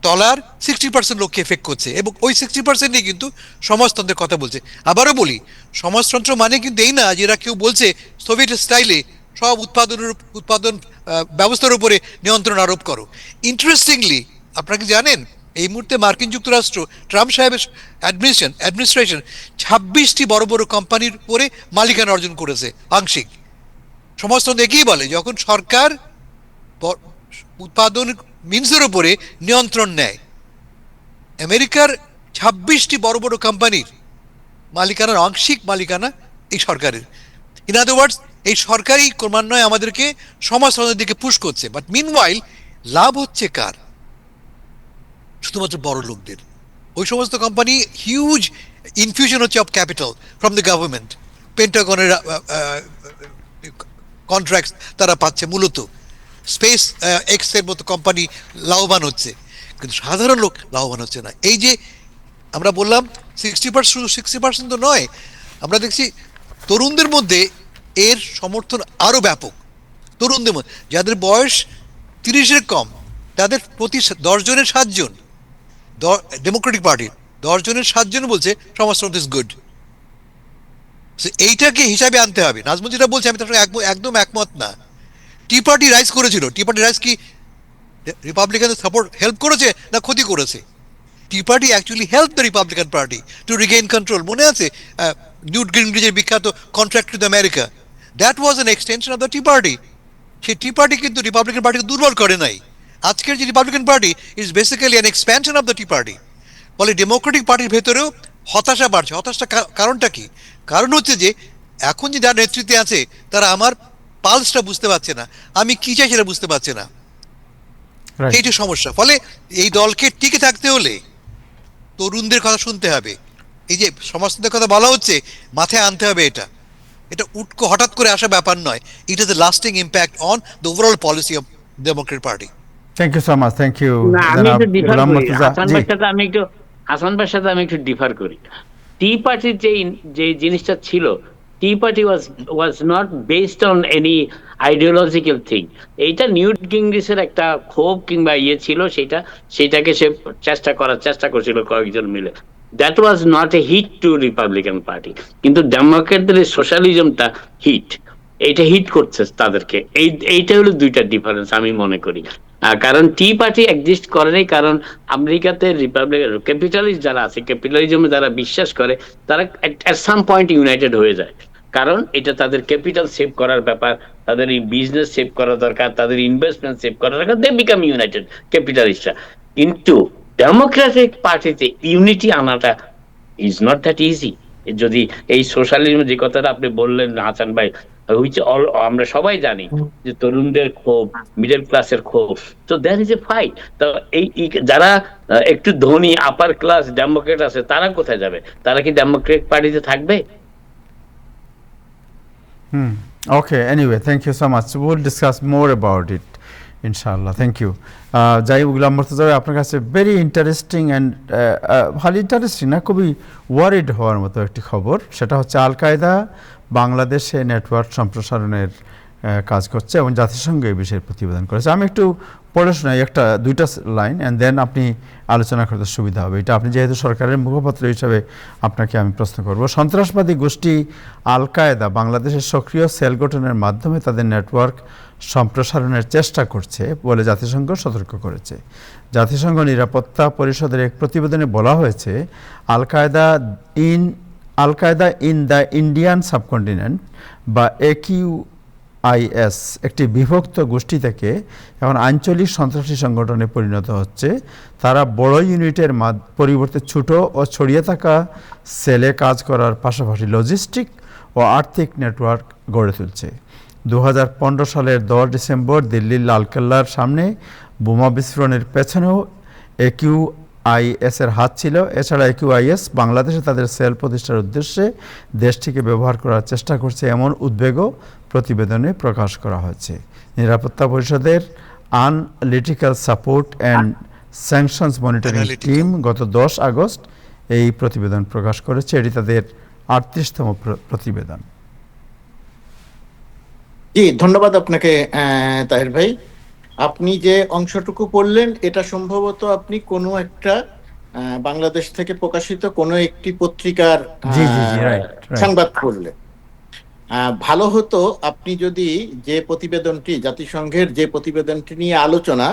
তলার 60% লোককে এফেক্ট করছে, এবং ওই 60%ই কিন্তু সমাজতন্ত্রের কথা বলছে। আবারও বলি, সমাজতন্ত্র মানে কিন্তু এই না যে এরা কেউ বলছে সোভিয়েত স্টাইলে সব উৎপাদন ব্যবস্থার উপরে নিয়ন্ত্রণ আরোপ করো। ইন্টারেস্টিংলি আপনারা কি জানেন, এই মুহূর্তে মার্কিন যুক্তরাষ্ট্র ট্রাম্প সাহেবের অ্যাডমিনিস্ট্রেশন 26টি বড় বড় কোম্পানির উপরে মালিকানা অর্জন করেছে আংশিক। সমাজতন্ত্র একেই বলে, যখন সরকার উৎপাদন মিন্সের উপরে নিয়ন্ত্রণ নেয়। আমেরিকার 26টি বড় বড় কোম্পানির মালিকানার আংশিক মালিকানা এই সরকারের। ইন আদার ওয়ার্ডস, এই সরকারই ক্রমান্বয়ে আমাদেরকে সমাজতন্ত্রের দিকে পুশ করছে। বাট মিনওয়াইল লাভ হচ্ছে কার? শুধুমাত্র বড় লোকদের। ওই সমস্ত কোম্পানি হিউজ ইনফিউশন হচ্ছে of capital from the government, পেন্টাগনের কন্ট্রাক্ট তারা পাচ্ছে, মূলত স্পেস এক্স এর মতো কোম্পানি লাভবান হচ্ছে, কিন্তু সাধারণ লোক লাভবান হচ্ছে না। এই যে আমরা বললাম 60%, শুধু 60% তো নয়, আমরা দেখছি তরুণদের মধ্যে এর সমর্থন আরো ব্যাপক। তরুণদের মধ্যে যাদের বয়স 30-এর কম, তাদের প্রতি 10 জনের 7 জন, ডেমোক্রেটিক পার্টির 10 জনের 7 জন বলছে সমাজতন্ত্র ইজ গুড। এইটাকে হিসাবে আনতে হবে। নাজমুল যেটা বলছে আমি তার সঙ্গে একদম একমত না। টি পার্টি রাইজ করেছিল, টি পার্টি রাইজ কি রিপাবলিকানদের সাপোর্ট হেল্প করেছে না ক্ষতি করেছে? Tea party actually help the Republican party two Regain control. মনে আছে নিউট গিংরিচের বিখ্যাত contract to the America? That was an extension of the tea party. সেই টি পার্টি কিন্তু রিপাবলিকান পার্টিকে দুর্বল করে নাই। আজকের যে Republican party is basically an expansion of the tea party. ফলে ডেমোক্রেটিক পার্টির ভেতরেও হতাশা বাড়ছে। হতাশা কারণটা কি? কারণ হচ্ছে যে এখন যে যারা নেতৃত্বে আছে তারা আমার পালসটা বুঝতে পারছে না, আমি কি চাই সেটা বুঝতে পারছে না। এইটা সমস্যা। ফলে এই দলকে টিকে থাকতে হলে তরুণদের কথা শুনতে হবে। এই যে সমাজতন্ত্রের কথা বলা হচ্ছে, মাথায় আনতে হবে এটা। এটা হঠাৎ করে আসা ব্যাপার নয়। It is a lasting impact on the overall policy of Democrat Party. Thank you so much, thank you. না, আমি একটু ডিফার করি হাসান ভাইয়ের সাথে আমি একটু ডিফার করি। টি পার্টির যে জিনিসটা ছিল, tea party was not based on any ideological thing. এইটা নিউট গিংরিচের একটা ক্ষোভ কিংবা ইয়ে ছিল, সেটাকে সে চেষ্টা করছিল কয়েকজন মিলে। That was not a hit to Republican Party. কিন্তু ডেমোক্রেটদের সোশ্যালিজমটা হিট, এইটা হিট করছে তাদেরকে। এইটা হলো দুইটা ডিফারেন্স আমি মনে করি। কারণ টি পার্টি এক্সিস্ট করে নাই, কারণ আমেরিকাতে রিপাবলিকান ক্যাপিটালিস্ট যারা আছে, ক্যাপিটালিজমে যারা বিশ্বাস করে, তারা এট সাম পয়েন্ট ইউনাইটেড হয়ে যায়। কারণ এটা তাদের ক্যাপিটাল সেভ করার ব্যাপার, তাদের এই বিজনেস সেভ করা দরকার, তাদের ইনভেস্টমেন্ট সেভ করা দরকার, দে বিকাম ইউনাইটেড ক্যাপিটালিস্টরা। কিন্তু ডেমোক্রেটিক পার্টিতে ইউনিটি আনাটা ইজ নট দ্যাট ইজি। যদি এই সোশ্যালিজম যে কথাটা আপনি বললেন হাসান ভাই, আমরা সবাই জানি যে তরুণদের ক্ষোভ, মিডল ক্লাসের ক্ষোভ, তো দ্যাট ইজ এ ফাইট। তো এই যারা একটু ধনী আপার ক্লাস ডেমোক্রেট আছে, তারা কোথায় যাবে? তারা কি ডেমোক্রেট পার্টিতে থাকবে? Okay, anyway, thank you so much. We'll discuss more about it, inshallah. Thank you. যাই গুলাম মুর্তজা ভাই, আপনার কাছে ভেরি ইন্টারেস্টিং অ্যান্ড ভালো ইন্টারেস্টিং না, খুবই ওয়ারিড হওয়ার মতো একটি খবর। সেটা হচ্ছে আল কায়দা বাংলাদেশে নেটওয়ার্ক সম্প্রসারণের কাজ করছে এবং জাতিসংঘ এই বিষয়ে প্রতিবেদন করেছে। আমি একটু পড়ে শোনাই দুইটা লাইন, অ্যান্ড দেন আপনি আলোচনা করতে সুবিধা হবে। এটা আপনি যেহেতু সরকারের মুখপাত্র হিসাবে আপনাকে আমি প্রশ্ন করব। সন্ত্রাসবাদী গোষ্ঠী আল কায়দা বাংলাদেশের সক্রিয় সেল গঠনের মাধ্যমে তাদের নেটওয়ার্ক সম্প্রসারণের চেষ্টা করছে বলে জাতিসংঘ সতর্ক করেছে। জাতিসংঘ নিরাপত্তা পরিষদের এক প্রতিবেদনে বলা হয়েছে, Al Qaeda in the Indian subcontinent বা আইএস একটি বিভক্ত গোষ্ঠী থেকে এখন আঞ্চলিক সন্ত্রাসী সংগঠনে পরিণত হচ্ছে। তারা বড় ইউনিটের পরিবর্তে ছোট ও ছড়িয়ে থাকা সেলে কাজ করার পাশাপাশি লজিস্টিক ও আর্থিক নেটওয়ার্ক গড়ে তুলছে। 2015 সালের 10 ডিসেম্বর দিল্লির লালকেল্লার সামনে বোমা বিস্ফোরণের পেছনেও একিউআইএসের হাত ছিল। এছাড়া একিউআইএস বাংলাদেশে তাদের সেল প্রতিষ্ঠার উদ্দেশ্যে দেশটিকে ব্যবহার করার চেষ্টা করছে এমন উদ্বেগও প্রতিবেদনে প্রকাশ করা হয়েছে। নিরাপত্তা পরিষদের analytical support and sanctions monitoring team গত 10 আগস্ট এই প্রতিবেদন প্রকাশ করেছে। এটি তাদের 38তম প্রতিবেদন। জি, ধন্যবাদ আপনাকে তাহের ভাই। আপনি যে অংশটুকু পড়লেন এটা সম্ভবত আপনি কোনো একটা বাংলাদেশ থেকে প্রকাশিত কোনো একটি পত্রিকার জি জি জি, রাইট। সংবাদ পড়লেন। ভালো হতো আপনি যদি যে প্রতিবেদনটি, জাতিসংঘের যে প্রতিবেদনটি নিয়ে আলোচনা,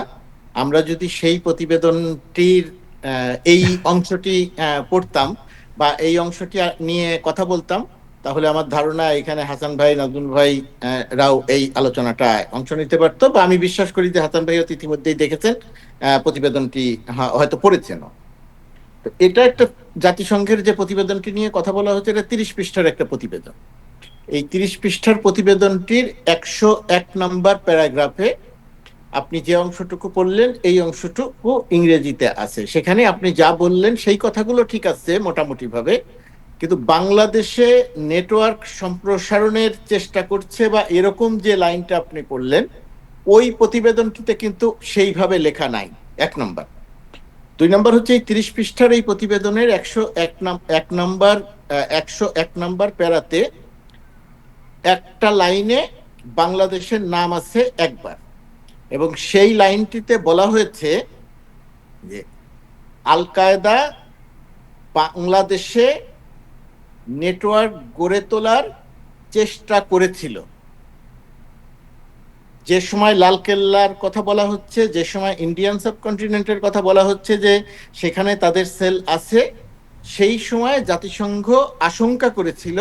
আমরা যদি সেই প্রতিবেদনটির এই অংশটি পড়তাম বা এই অংশটি নিয়ে কথা বলতাম, তাহলে আমার ধারণা এখানে হাসান ভাই, নাজমুল ভাই রাও এই আলোচনাটা অংশ নিতে পারতো, বা আমি বিশ্বাস করি যে হাসান ভাই ইতিমধ্যেই দেখেছেন, প্রতিবেদনটি হয়তো পড়েছেন। তো এটা একটা জাতিসংঘের যে প্রতিবেদনটি নিয়ে কথা বলা হচ্ছে, এটা 30 পৃষ্ঠার একটা প্রতিবেদন। এই 30 পৃষ্ঠার প্রতিবেদনটির 101 নম্বর প্যারাগ্রাফে আপনি যে অংশটুকু পড়লেন এই অংশটুকু ইংরেজিতে আছে। সেখানে আপনি যা বললেন সেই কথাগুলো ঠিক আছে মোটামুটি ভাবে, কিন্তু বাংলাদেশে নেটওয়ার্ক সম্প্রসারণের চেষ্টা করছে বা এরকম যে লাইনটা আপনি পড়লেন ওই প্রতিবেদনটিতে কিন্তু সেইভাবে লেখা নাই, 1 নম্বর। 2 নম্বর হচ্ছে এই 30 পৃষ্ঠার এই প্রতিবেদনের 101 নম্বর প্যারাতে একটা লাইনে বাংলাদেশের নাম আছে একবার, এবং সেই লাইনটিতে বলা হয়েছে যে আল কায়দা বাংলাদেশে নেটওয়ার্ক গড়ে তোলার চেষ্টা করেছিল। যে সময় লালকেল্লার কথা বলা হচ্ছে, যে সময় ইন্ডিয়ান সাবকন্টিনেন্টের কথা বলা হচ্ছে যে সেখানে তাদের সেল আছে, সেই সময় জাতিসংঘ আশঙ্কা করেছিল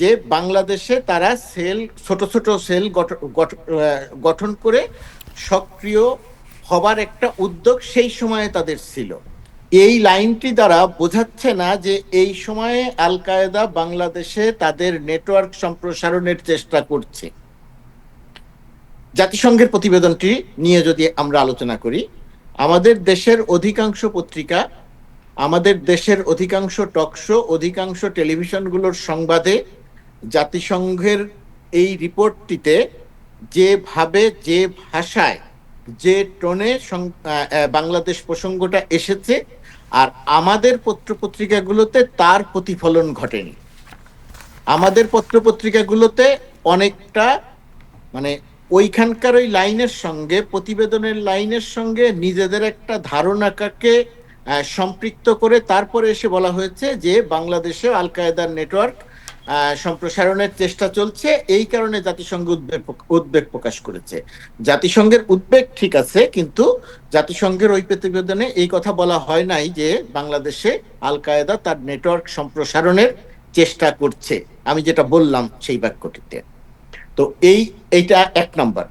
যে বাংলাদেশে তারা সেল, ছোট ছোট সেল গঠন করে সক্রিয় হবার একটা উদ্যোগ সেই সময়ে তাদের ছিল। এই লাইনটি দ্বারা বোঝাচ্ছে না যে এই সময়ে আল কায়েদা বাংলাদেশে তাদের নেটওয়ার্ক সম্প্রসারণের চেষ্টা করছে। জাতিসংঘের প্রতিবেদনটি নিয়ে যদি আমরা আলোচনা করি, আমাদের দেশের অধিকাংশ পত্রিকা, আমাদের দেশের অধিকাংশ টকশো, অধিকাংশ টেলিভিশনগুলোর সংবাদে জাতিসংঘের এই রিপোর্টটিতে যেভাবে, যে ভাষায়, যে টোনে বাংলাদেশ প্রসঙ্গটা এসেছে, আর আমাদের পত্রপত্রিকাগুলোতে তার প্রতিফলন ঘটেনি। আমাদের পত্রপত্রিকাগুলোতে অনেকটা মানে ওইখানকার ওই লাইনের সঙ্গে, প্রতিবেদনের লাইনের সঙ্গে নিজেদের একটা ধারণাকে সম্পৃক্ত করে তারপরে এসে বলা হয়েছে যে বাংলাদেশে আল কায়েদার নেটওয়ার্ক সম্প্রসারণের চেষ্টা চলছে, এই কারণে জাতিসংঘ উদ্বেগ প্রকাশ করেছে। জাতিসংঘের উদ্বেগ ঠিক আছে, কিন্তু জাতিসংঘের ওই প্রতিবেদনে এই কথা বলা হয় নাই যে বাংলাদেশে আল কায়েদা তার নেটওয়ার্ক সম্প্রসারণের চেষ্টা করছে, আমি যেটা বললাম সেই বাক্যটিতে। তো এইটা 1 নম্বর।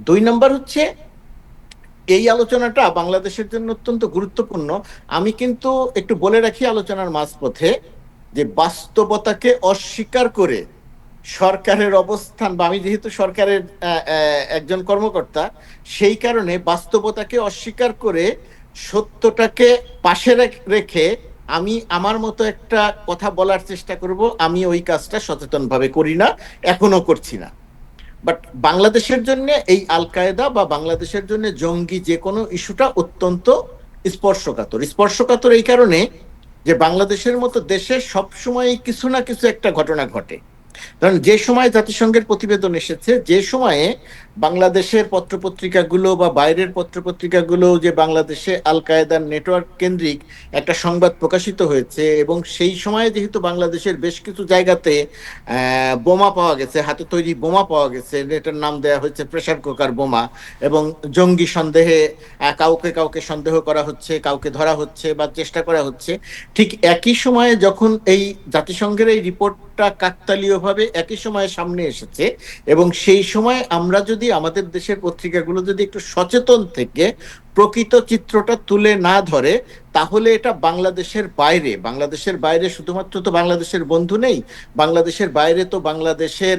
2 নম্বর হচ্ছে এই আলোচনাটা বাংলাদেশের জন্য অত্যন্ত গুরুত্বপূর্ণ। আমি কিন্তু একটু বলে রাখি আলোচনার মাঝপথে যে বাস্তবতাকে অস্বীকার করে সরকারের অবস্থান, বা আমি যেহেতু সরকারের একজন কর্মকর্তা, সেই কারণে বাস্তবতাকে অস্বীকার করে সত্যটাকে পাশে রেখে আমি আমার মতো একটা কথা বলার চেষ্টা করব। আমি ওই কাজটা সচেতনভাবে করি না, এখনো করছি না। বাট বাংলাদেশের জন্য এই আল কায়েদা বা বাংলাদেশের জন্য জঙ্গি যে কোনো ইস্যুটা অত্যন্ত স্পর্শকাতর এই কারণে যে বাংলাদেশের মতো দেশে সবসময় কিছু না কিছু একটা ঘটনা ঘটে। কারণ যে সময় জাতিসংঘের প্রতিবেদন এসেছে, যে সময়ে বাংলাদেশের পত্রপত্রিকাগুলো বা বাইরের পত্রপত্রিকাগুলো যে বাংলাদেশে আল কায়েদার নেটওয়ার্ক কেন্দ্রিক একটা সংবাদ প্রকাশিত হয়েছে, এবং সেই সময়ে যেহেতু বাংলাদেশের বেশ কিছু জায়গাতে বোমা পাওয়া গেছে, হাতে তৈরি বোমা পাওয়া গেছে, এটার নাম দেওয়া হয়েছে প্রেসার কুকার বোমা, এবং জঙ্গি সন্দেহে কাউকে সন্দেহ করা হচ্ছে, কাউকে ধরা হচ্ছে বা চেষ্টা করা হচ্ছে। ঠিক একই সময়ে যখন এই জাতিসংঘের এই রিপোর্ট রিপোর্টটা কাকতালীয়ভাবে একই সময়ে সামনে এসেছে, এবং সেই সময় আমরা যদি আমাদের দেশের পত্রিকাগুলো যদি একটু সচেতন থেকে প্রকৃত চিত্রটা তুলে না ধরে, তাহলে এটা বাংলাদেশের বাইরে শুধুমাত্র তো বাংলাদেশের বন্ধু নেই, বাংলাদেশের বাইরে তো বাংলাদেশের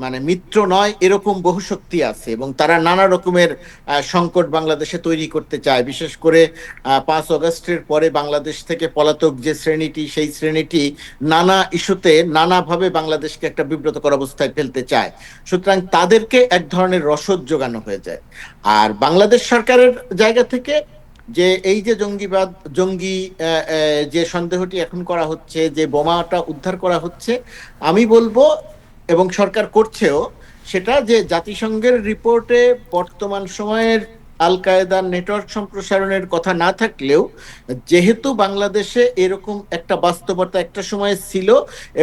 মানে মিত্র নয় এরকম বহু শক্তি আছে, এবং তারা নানা রকমের সংকট বাংলাদেশে তৈরি করতে চায়। বিশেষ করে 5 আগস্টের পরে বাংলাদেশ থেকে পলাতক যে শ্রেণীটি, সেই শ্রেণীটি নানা ইস্যুতে নানাভাবে বাংলাদেশকে একটা বিব্রতকর অবস্থায় ফেলতে চায়। সুতরাং তাদেরকে এক ধরনের রসদ যোগানো হয়ে যায়। আর বাংলাদেশ সরকারের জায়গা থেকে যে এই যে জঙ্গি যে সন্দেহটি এখন করা হচ্ছে, যে বোমাটা উদ্ধার করা হচ্ছে, আমি বলবো এবং সরকার করছেও সেটা, যে জাতিসংঘের রিপোর্টে বর্তমান সময়ের আল কায়েদার নেটওয়ার্ক সম্প্রসারণের কথা না থাকলেও, যেহেতু বাংলাদেশে এরকম একটা বাস্তবতা একটা সময় ছিল,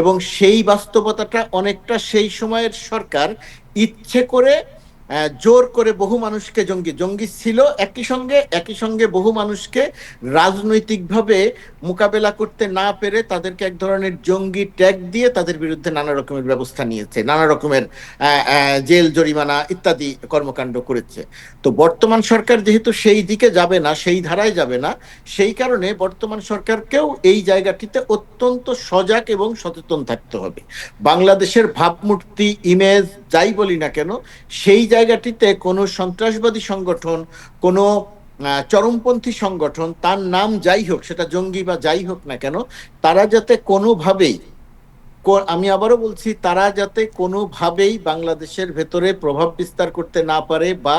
এবং সেই বাস্তবতাটা অনেকটা সেই সময়ের সরকার ইচ্ছে করে জোর করে বহু মানুষকে জঙ্গি ছিল, একই সঙ্গে বহু মানুষকে রাজনৈতিকভাবে মোকাবেলা করতে না পেরে তাদেরকে এক ধরনের জঙ্গি ট্যাগ দিয়ে তাদের বিরুদ্ধে নানা রকমের ব্যবস্থা নিয়েছে, নানা রকমের জেল জরিমানা ইত্যাদি কর্মকাণ্ড করেছে। তো বর্তমান সরকার যেহেতু সেই দিকে যাবে না, সেই ধারায় যাবে না, সেই কারণে বর্তমান সরকারকেও এই জায়গাটিতে অত্যন্ত সজাগ এবং সচেতন থাকতে হবে। বাংলাদেশের ভাবমূর্তি, ইমেজ যাই বলি না কেন, সেই জায়গাটিতে কোনো সন্ত্রাসবাদী সংগঠন, কোনো চরমপন্থী সংগঠন, তার নাম যাই হোক, সেটা জঙ্গি বা যাই হোক না কেন, তারা যাতে কোনোভাবেই, আমি আবারও বলছি, তারা যাতে কোনোভাবেই বাংলাদেশের ভেতরে প্রভাব বিস্তার করতে না পারে বা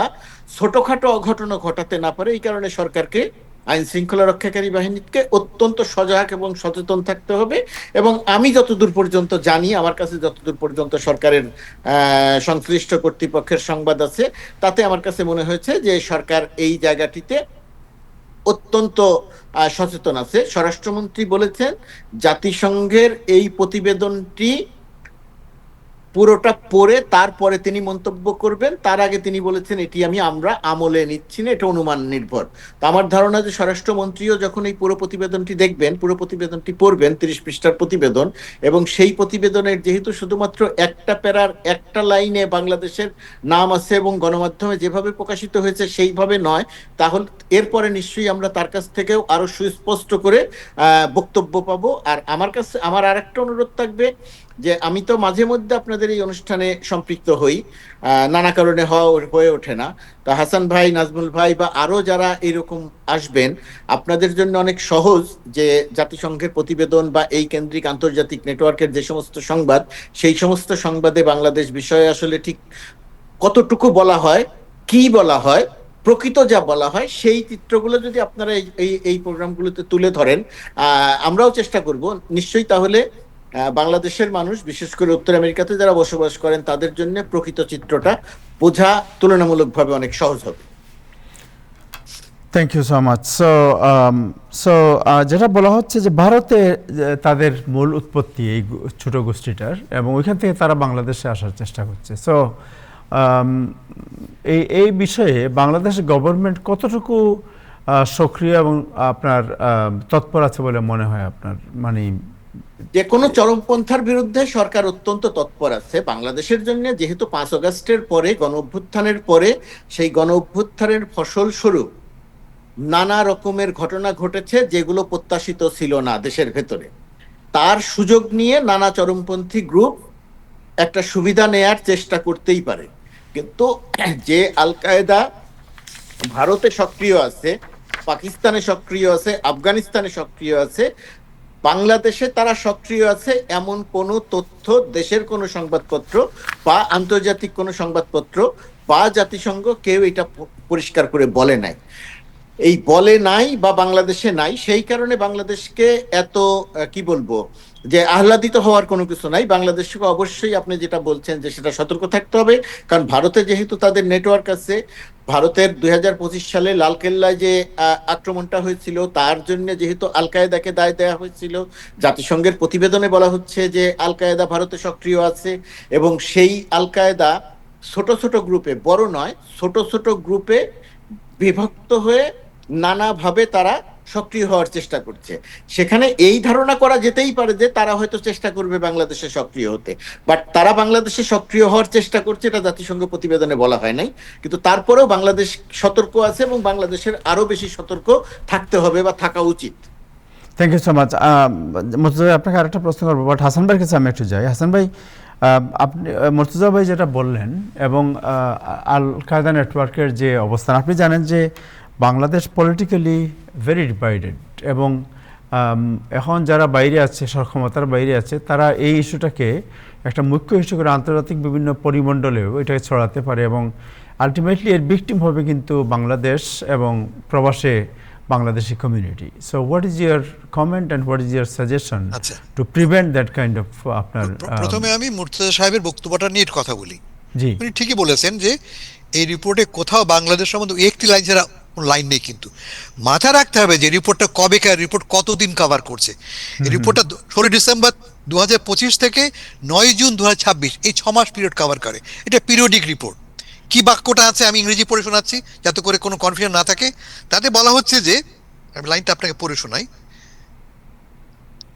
ছোটখাটো অঘটন ঘটাতে না পারে, এই কারণে সরকারকে, আইন শৃঙ্খলা রক্ষাকারী বাহিনীকে অত্যন্ত সজাগ এবং সচেতন থাকতে হবে। এবং আমি যতদূর পর্যন্ত জানি, আমার কাছে যতদূর পর্যন্ত সরকারের সংশ্লিষ্ট কর্তৃপক্ষের সংবাদ আছে, তাতে আমার কাছে মনে হয়েছে যে সরকার এই জায়গাটিতে অত্যন্ত সচেতন আছে। স্বরাষ্ট্রমন্ত্রী বলেছেন জাতিসংঘের এই প্রতিবেদনটি পুরোটা পড়ে তারপরে তিনি মন্তব্য করবেন। তার আগে তিনি বলেছেন আমরা আমলে নিচ্ছি না, এটা অনুমান নির্ভর। তো আমার ধারণা যে স্বরাষ্ট্রমন্ত্রীও যখন এই পুরো প্রতিবেদনটি দেখবেন, পুরো প্রতিবেদনটি পড়বেন, 30 পৃষ্ঠার প্রতিবেদন, এবং সেই প্রতিবেদনের যেহেতু শুধুমাত্র একটা প্যারার একটা লাইনে বাংলাদেশের নাম আছে এবং গণমাধ্যমে যেভাবে প্রকাশিত হয়েছে সেইভাবে নয়, তাহলে এরপরে নিশ্চয়ই আমরা তার কাছ থেকেও আরো সুস্পষ্ট করে বক্তব্য পাবো। আর আমার আরেকটা অনুরোধ থাকবে, যে আমি তো মাঝে মধ্যে আপনাদের এই অনুষ্ঠানে সম্পৃক্ত হই, নানা কারণে হয়ে ওঠে না। তো হাসান ভাই, নাজমুল ভাই বা আরো যারা এরকম আসবেন, আপনাদের জন্য অনেক সহজ যে জাতিসংঘের প্রতিবেদন বা এই কেন্দ্রিক আন্তর্জাতিক নেটওয়ার্কের যে সমস্ত সংবাদ, সেই সমস্ত সংবাদে বাংলাদেশ বিষয়ে আসলে ঠিক কতটুকু বলা হয়, কি বলা হয়, প্রকৃত যা বলা হয়, সেই চিত্রগুলো যদি আপনারা এই প্রোগ্রামগুলোতে তুলে ধরেন, আমরাও চেষ্টা করব নিশ্চয়ই, তাহলে বাংলাদেশের মানুষ, বিশেষ করে উত্তর আমেরিকাতে যারা বসবাস করেন, তাদের জন্য প্রকৃত চিত্রটা বোঝা তুলনামূলকভাবে অনেক সহজ হবে। Thank you so much. So যেটা বলা হচ্ছে যে ভারতে তাদের মূল উৎপত্তি এই ছোট গোষ্ঠীটার, এবং ওইখান থেকে তারা বাংলাদেশে আসার চেষ্টা করছে। সো এই বিষয়ে বাংলাদেশ গভর্নমেন্ট কতটুকু সক্রিয় এবং আপনার তৎপর আছে বলে মনে হয় আপনার? মানে যে কোনো চরমপন্থার বিরুদ্ধে সরকার অত্যন্ত তৎপর আছে। বাংলাদেশের জন্য যেহেতু 5 আগস্টের পরে, গণ অভ্যুত্থানের পরে, সেই গণ অভ্যুত্থানের ফসল স্বরূপ নানা রকমের ঘটনা ঘটেছে যেগুলো প্রত্যাশিত ছিল না দেশের ভেতরে। তার সুযোগ নিয়ে নানা চরমপন্থী গ্রুপ একটা সুবিধা নেয়ার চেষ্টা করতেই পারে। কিন্তু যে আল কায়েদা ভারতে সক্রিয় আছে, পাকিস্তানে সক্রিয় আছে, আফগানিস্তানে সক্রিয় আছে, বাংলাদেশে তারা সক্রিয় আছে এমন কোনো তথ্য দেশের কোনো সংবাদপত্র বা আন্তর্জাতিক কোনো সংবাদপত্র বা জাতিসংঘ কেউ এটা পরিষ্কার করে বলে নাই। এই বলে নাই বা বাংলাদেশে নাই, সেই কারণে বাংলাদেশকে এত কি বলবো, যে আহ্লাদিত হওয়ার কোনো কিছু নাই। বাংলাদেশকে অবশ্যই আপনি যেটা বলছেন যে সেটা সতর্ক থাকতে হবে, কারণ ভারতে যেহেতু তাদের নেটওয়ার্ক আছে। ভারতের 2025 সালে লালকেল্লায় যে আক্রমণটা হয়েছিল, তার জন্য যেহেতু আল কায়েদাকে দায় দেওয়া হয়েছিল, জাতিসংঘের প্রতিবেদনে বলা হচ্ছে যে আল কায়েদা ভারতে সক্রিয় আছে, এবং সেই আল কায়েদা ছোট ছোট গ্রুপে, বড় নয়, ছোট ছোট গ্রুপে বিভক্ত হয়ে নানাভাবে তারা সক্রিয় হওয়ার চেষ্টা করছে। সেখানে এই ধারণা করা যেতেই পারে যে তারা হয়তো চেষ্টা করবে বাংলাদেশে সক্রিয় হতে, বাট তারা বাংলাদেশে সক্রিয় হওয়ার চেষ্টা করছে এটা জাতিসংঘ প্রতিবেদনে বলা হয় নাই। কিন্তু তারপরেও বাংলাদেশ সতর্ক আছে এবং বাংলাদেশের আরো বেশি সতর্ক থাকতে হবে বা থাকা উচিত। Thank you so much. Murtaza ভাই, আপনাকে আরেকটা প্রশ্ন করবো, বাট হাসান ভাইয়ের কাছে আমি একটু যাই। হাসান ভাই, আপনি মুর্তজা ভাই যেটা বললেন এবং আল কায়দা নেটওয়ার্কের যে অবস্থান, আপনি জানেন যে বাংলাদেশ পলিটিক্যালি ভেরি ডিভাইডেড এবং এখন যারা বাইরে আছে, সক্ষমতার বাইরে আছে, তারা এই ইস্যুটাকে একটা মুখ্য ইস্যু করে আন্তর্জাতিক বিভিন্ন পরিমণ্ডলেও এটাকে ছড়াতে পারে এবং আলটিমেটলি এর ভিকটিম হবে কিন্তু বাংলাদেশ এবং প্রবাসে Bangladeshi community. So what is your comment and what is your suggestion আচ্ছা, to prevent that kind of আপনার? প্রথমে আমি মুর্তজা সাহেবের বক্তব্যটা নিয়ে একটু কথা বলি। জি, উনি ঠিকই বলেছেন যে এই রিপোর্টে কোথাও বাংলাদেশ সম্বন্ধে একটি লাইন ছাড়া কোনো লাইন নেই, কিন্তু মাথা রাখতে হবে যে রিপোর্টটা কবেকার রিপোর্ট, কতদিন কভার করছে। এই রিপোর্টটা 16 ডিসেম্বর 2025 থেকে 9 জুন 2026, এই 6 মাস পিরিয়ড কভার করে। এটা পিরিয়ডিক রিপোর্ট। কি বাক্যটা আছে আমি ইংরেজি পড়ে শোনাচ্ছি যাতে করে কোনো কনফিউশন না থাকে। তাতে বলা হচ্ছে যে, আমি লাইনটা আপনাকে পড়ে শোনাই,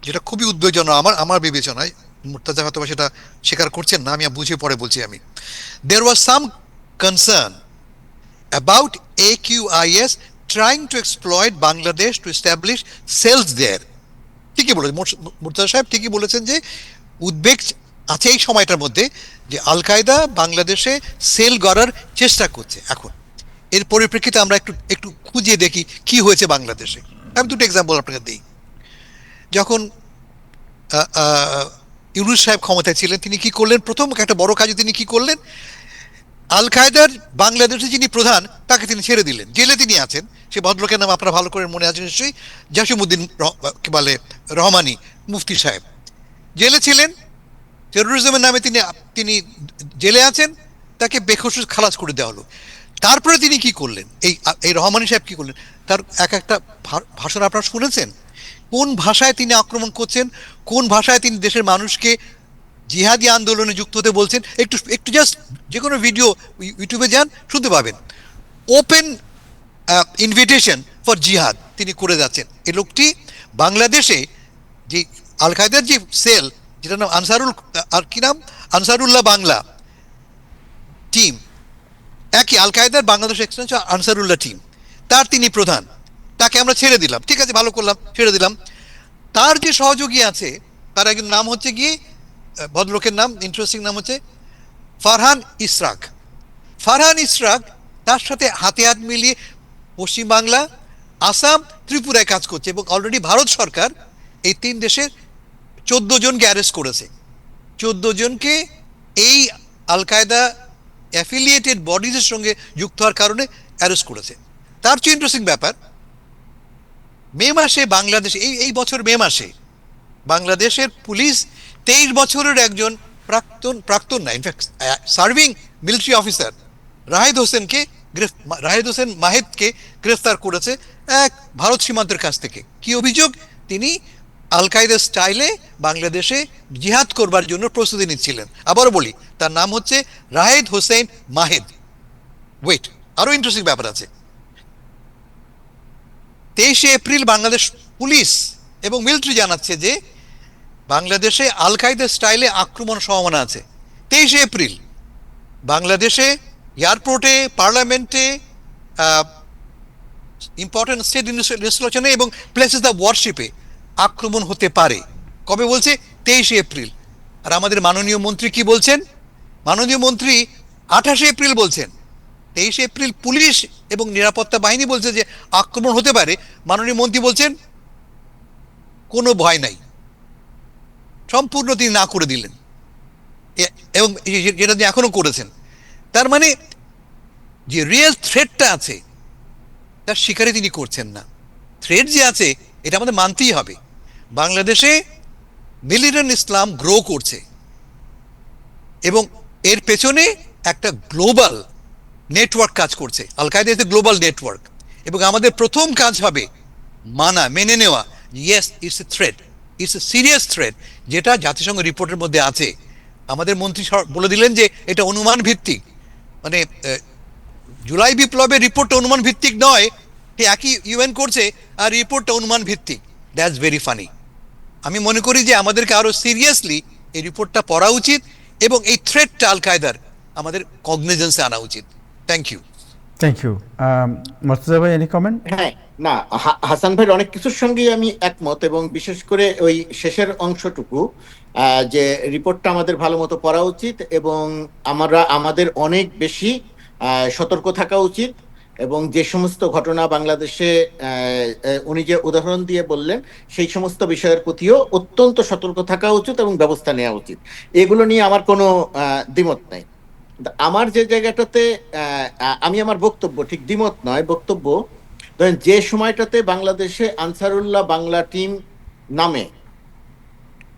যেটা খুবই উদ্বেগজনক আমার বিবেচনায়। মুর্তজা হয়তো সেটা স্বীকার করছেন না, আমি বুঝিয়ে পরে বলছি আমি। There was some concern about AQIS trying to exploit Bangladesh to establish cells there. ঠিকই বলেছেন মুর্তজা সাহেব, ঠিকই বলেছেন যে উদ্বেগ আছে এই সময়টার মধ্যে যে আল কায়দা বাংলাদেশে সেল গড়ার চেষ্টা করছে। এখন এর পরিপ্রেক্ষিতে আমরা একটু একটু খুঁজিয়ে দেখি কি হয়েছে বাংলাদেশে। আমি দুটো এক্সাম্পল আপনাকে দিই। যখন ইউনূস সাহেব ক্ষমতায় ছিলেন, তিনি কি করলেন? প্রথম একটা বড় কাজে তিনি কি করলেন? আল কায়দার বাংলাদেশে যিনি প্রধান তাকে তিনি ছেড়ে দিলেন। জেলে তিনি আছেন, সে ভদ্রলোকের নাম আপনারা ভালো করে মনে আছে নিশ্চয়ই, জাসিমউদ্দিন কি বলে রহমানি মুফতি সাহেব। জেলে ছিলেন, টেরোরিজমের নামে তিনি জেলে আছেন, তাকে বেখসুস খালাস করে দেওয়া হলো। তারপরে তিনি কি করলেন? এই রহমানি সাহেব কি করলেন? তার একটা ভাষণ আপনারা শুনেছেন, কোন ভাষায় তিনি আক্রমণ করছেন, কোন ভাষায় তিনি দেশের মানুষকে জিহাদি আন্দোলনে যুক্ত হতে বলছেন। একটু জাস্ট যে কোনো ভিডিও ইউটিউবে যান, শুনতে পাবেন। ওপেন ইনভিটেশন ফর জিহাদ তিনি করে যাচ্ছেন। এই লোকটি বাংলাদেশে যে আল কায়দার যে সেল, যেটার নাম আনসারুল্লাহ বাংলা টিম, একই আল কায়দার বাংলাদেশ এক্সটেনশন আনসারুল্লাহ টিম, তার তিনি প্রধান। তাকে আমরা ছেড়ে দিলাম, ঠিক আছে, ভালো করলাম, ছেড়ে দিলাম। তার যে সহযোগী আছে, তার একজন নাম হচ্ছে গিয়ে, ভদ্রলোকের নাম ইন্টারেস্টিং নাম হচ্ছে ফারহান ইসরাক। ফারহান ইসরাক তার সাথে হাতে হাত মিলিয়ে পশ্চিমবাংলা, আসাম, ত্রিপুরায় কাজ করছে এবং অলরেডি ভারত সরকার এই 3 দেশের 14 জনকে অ্যারেস্ট করেছে। 14 জনকে এই আল কায়দা অ্যাফিলিয়েটেড বডিজের সঙ্গে যুক্ত হওয়ার কারণে অ্যারেস্ট করেছে। তার চেয়ে ইন্টারেস্টিং ব্যাপার, মে মাসে বাংলাদেশে এই বছর মে মাসে বাংলাদেশের পুলিশ 23 বছরের একজন প্রাক্তন না, infact serving military officer Rahed Hossain মাহেদকে গ্রেফতার করেছে এক ভারত সীমান্তের কাছ থেকে। কি অভিযোগ? তিনি আল কায়দা স্টাইলে বাংলাদেশে জিহাদ করবার জন্য প্রস্তুতি নিচ্ছিলেন। আবারও বলি, তার নাম হচ্ছে রাহেদ হোসেন মাহেদ। ওয়েট, আরো ইন্টারেস্টিং ব্যাপার আছে। 23 এপ্রিল বাংলাদেশ পুলিশ এবং মিলিটারি জানাচ্ছে যে বাংলাদেশে আল কায়দা স্টাইলে আক্রমণ সম্ভাবনা আছে। 23 এপ্রিল বাংলাদেশে এয়ারপোর্টে, পার্লামেন্টে, ইম্পর্টেন্ট স্টেট ইনস্টলেশনে এবং প্লেসেস অফ ওয়ারশিপে আক্রমণ হতে পারে। কবে বলছে? 23 এপ্রিল। আর আমাদের মাননীয় মন্ত্রী কি বলছেন? মাননীয় মন্ত্রী 28 এপ্রিল বলছেন। 23 এপ্রিল পুলিশ এবং নিরাপত্তা বাহিনী বলছে যে আক্রমণ হতে পারে, মাননীয় মন্ত্রী বলছেন কোনো ভয় নাই, সম্পূর্ণ তিনি না করে দিলেন, এবং যেটা তিনি এখনো করেছেন। তার মানে যে রিয়েল থ্রেটটা আছে তার শিকারে তিনি করছেন না। থ্রেট যে আছে এটা আমাদের মানতেই হবে। বাংলাদেশে মিলিটেন্ট ইসলাম গ্রো করছে এবং এর পেছনে একটা গ্লোবাল নেটওয়ার্ক কাজ করছে। আল কায়দা ইজ এ গ্লোবাল নেটওয়ার্ক এবং আমাদের প্রথম কাজ হবে মেনে নেওয়া, yes it's a threat, it's a serious threat, যেটা জাতিসংঘ রিপোর্টের মধ্যে আছে। আমাদের মন্ত্রী বলে দিলেন যে এটা অনুমান ভিত্তিক, মানে জুলাই বিপ্লবের রিপোর্টটা অনুমান ভিত্তিক নয়, একই ইউএন করছে আর রিপোর্টটা অনুমান ভিত্তিক। That's very funny. আমি মনে করি যে আমাদেরকে আরো সিরিয়াসলি এই রিপোর্টটা পড়া উচিত এবং এই থ্রেটটা আল কায়দার আমাদের কগনিজেন্সে আনা উচিত। Thank you. Thank you. Murtaza ভাই, এনি কমেন্ট? হ্যাঁ, না, হাসান ভাইয়ের অনেক কিছুর সঙ্গেই আমি একমত, এবং বিশেষ করে ওই শেষের অংশটুকু, যে রিপোর্টটা আমাদের ভালো মতো পড়া উচিত এবং আমাদের অনেক বেশি সতর্ক থাকা উচিত, এবং যে সমস্ত ঘটনা বাংলাদেশে উনি যে উদাহরণ দিয়ে বললেন সেই সমস্ত বিষয়ের প্রতিও অত্যন্ত সতর্ক থাকা উচিত এবং ব্যবস্থা নেওয়া উচিত। এগুলো নিয়ে আমার কোনো দ্বিমত নাই। আমার যে জায়গাটাতে আমি আমার বক্তব্য, ঠিক দ্বিমত নয়, বক্তব্য, ধরেন যে সময়টাতে বাংলাদেশে আনসারুল্লাহ বাংলা টিম নামে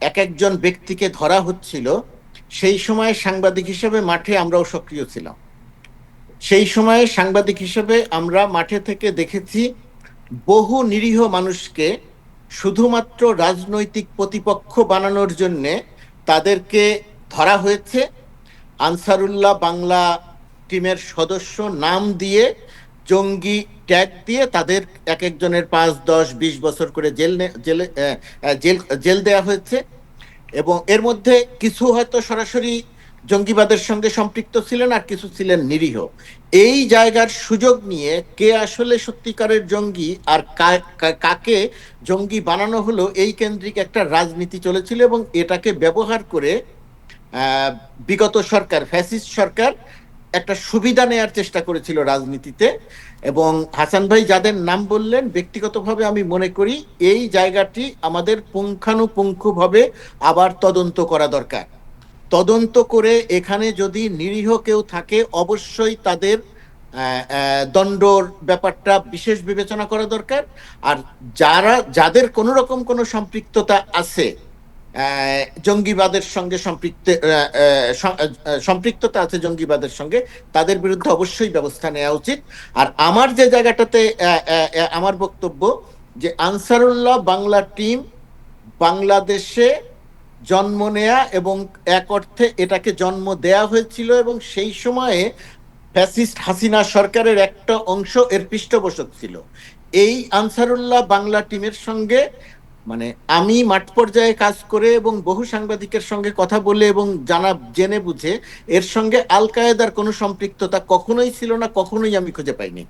এক একজন ব্যক্তিকে ধরা হচ্ছিল, সেই সময় সাংবাদিক হিসেবে মাঠে আমরাও সক্রিয় ছিলাম। সেই সময়ে সাংবাদিক হিসেবে আমরা মাঠে থেকে দেখেছি বহু নিরীহ মানুষকে শুধুমাত্র রাজনৈতিক প্রতিপক্ষ বানানোর জন্যে তাদেরকে ধরা হয়েছে, আনসারুল্লাহ বাংলা টিমের সদস্য নাম দিয়ে, জঙ্গি ট্যাগ দিয়ে তাদের এক একজনের 5, 10, 20 বছর করে জেল দেয়া হয়েছে। এবং এর মধ্যে কিছু হয়তো সরাসরি জঙ্গিবাদের সঙ্গে সম্পৃক্ত ছিলেন, আর কিছু ছিলেন নিরীহ। এই জায়গার সুযোগ নিয়ে কে আসলে সত্যিকারের জঙ্গি আর কাকে জঙ্গি বানানো হলো, এই কেন্দ্রিক একটা রাজনীতি চলেছিল, এবং এটাকে ব্যবহার করে বিগত সরকার, ফ্যাসিস্ট সরকার, একটা সুবিধা নেয়ার চেষ্টা করেছিল রাজনীতিতে। এবং হাসান ভাই যাদের নাম বললেন, ব্যক্তিগতভাবে আমি মনে করি এই জায়গাটি আমাদের পুঙ্খানুপুঙ্খভাবে আবার তদন্ত করা দরকার। তদন্ত করে এখানে যদি নিরীহ কেউ থাকে, অবশ্যই তাদের দণ্ডর ব্যাপারটা বিশেষ বিবেচনা করা দরকার। আর যাদের কোনো রকম কোনো সম্পৃক্ততা আছে, জঙ্গিবাদের সঙ্গে সম্পৃক্ততা আছে জঙ্গিবাদের সঙ্গে, তাদের বিরুদ্ধে অবশ্যই ব্যবস্থা নেওয়া উচিত। আর আমার যে জায়গাটাতে আমার বক্তব্য, যে আনসারুল্লাহ বাংলা টিম বাংলাদেশে জন্ম নেয়া, এবং এক অর্থে এটাকে জন্ম দেয়া হয়েছিল, এবং সেই সময়ে ফ্যাসিস্ট হাসিনা সরকারের একটা অংশ এর পৃষ্ঠপোষক ছিল। এই আনসারুল্লাহ বাংলা টিমের সঙ্গে, মানে আমি মাঠ পর্যায়ে কাজ করে এবং বহু সাংবাদিকের সঙ্গে কথা বলে এবং জেনে বুঝে, এর সঙ্গে আল কায়েদার কোনো সম্পৃক্ততা কখনোই ছিল না, কখনোই আমি খুঁজে পাইনি।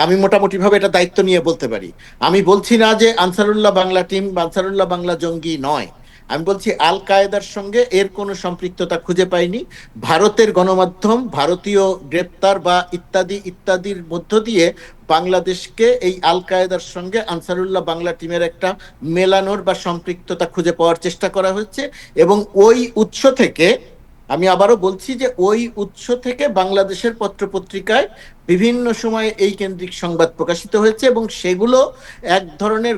আমি মোটামুটি ভাবে এটা দায়িত্ব নিয়ে বলতে পারি। আমি বলছি না যে আনসারুল্লাহ বাংলা টিম বা আনসারুল্লাহ বাংলা জঙ্গি নয়, আমি বলছি আল কায়েদার সঙ্গে এর কোনো সম্পৃক্ততা খুঁজে পাইনি। ভারতের গণমাধ্যম, ভারতীয় গ্রেপ্তার বা ইত্যাদি ইত্যাদির মধ্য দিয়ে বাংলাদেশকে এই আল কায়েদার সঙ্গে আনসারুল্লাহ বাংলা টিমের একটা মেলানোর বা সম্পৃক্ততা খুঁজে পাওয়ার চেষ্টা করা হচ্ছে। এবং ওই উৎস থেকে, আমি আবারও বলছি যে ওই উৎস থেকে বাংলাদেশের পত্রপত্রিকায় বিভিন্ন সময়ে এই কেন্দ্রিক সংবাদ প্রকাশিত হয়েছে, এবং সেগুলো এক ধরনের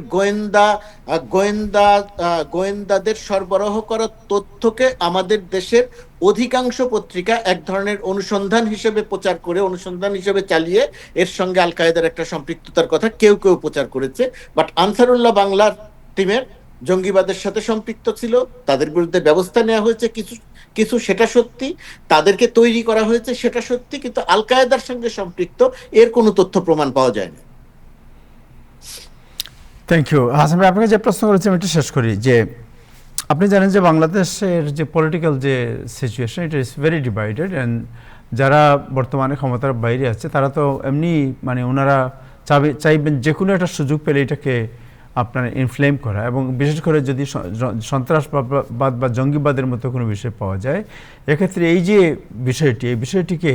গোয়েন্দাদের সরবরাহ করা তথ্যকে আমাদের দেশের অধিকাংশ পত্রিকা এক ধরনের অনুসন্ধান হিসেবে প্রচার করে, অনুসন্ধান হিসেবে চালিয়ে এর সঙ্গে আল কায়েদার একটা সম্পৃক্ততার কথা কেউ কেউ প্রচার করেছে। বাট আনসারুল্লাহ বাংলার টিমের জঙ্গিবাদের সাথে সম্পৃক্ত ছিল, তাদের বিরুদ্ধে ব্যবস্থা নেওয়া হয়েছে কিছু কিছু, সেটা সত্যি, তাদেরকে তৈরি করা হয়েছে সেটা সত্যি, কিন্তু আল কায়েদার সঙ্গে সম্পৃক্ত এর কোনো তথ্য প্রমাণ পাওয়া যায়নি। Thank you. হাসান ভাই, আপনাকে যে প্রশ্ন করেছি আমি একটু শেষ করি, যে আপনি জানেন যে বাংলাদেশের যে পলিটিক্যাল যে situation, it is very divided, and যারা বর্তমানে ক্ষমতার বাইরে আছে তারা তো এমনি, মানে ওনারা চাইবেন যে কোনো একটা সুযোগ পেলে এটাকে আপনার ইনফ্লেম করা, এবং বিশেষ করে যদি সন্ত্রাসবাদ বা জঙ্গিবাদের মতো কোনো বিষয় পাওয়া যায়, এক্ষেত্রে এই যে বিষয়টি, এই বিষয়টিকে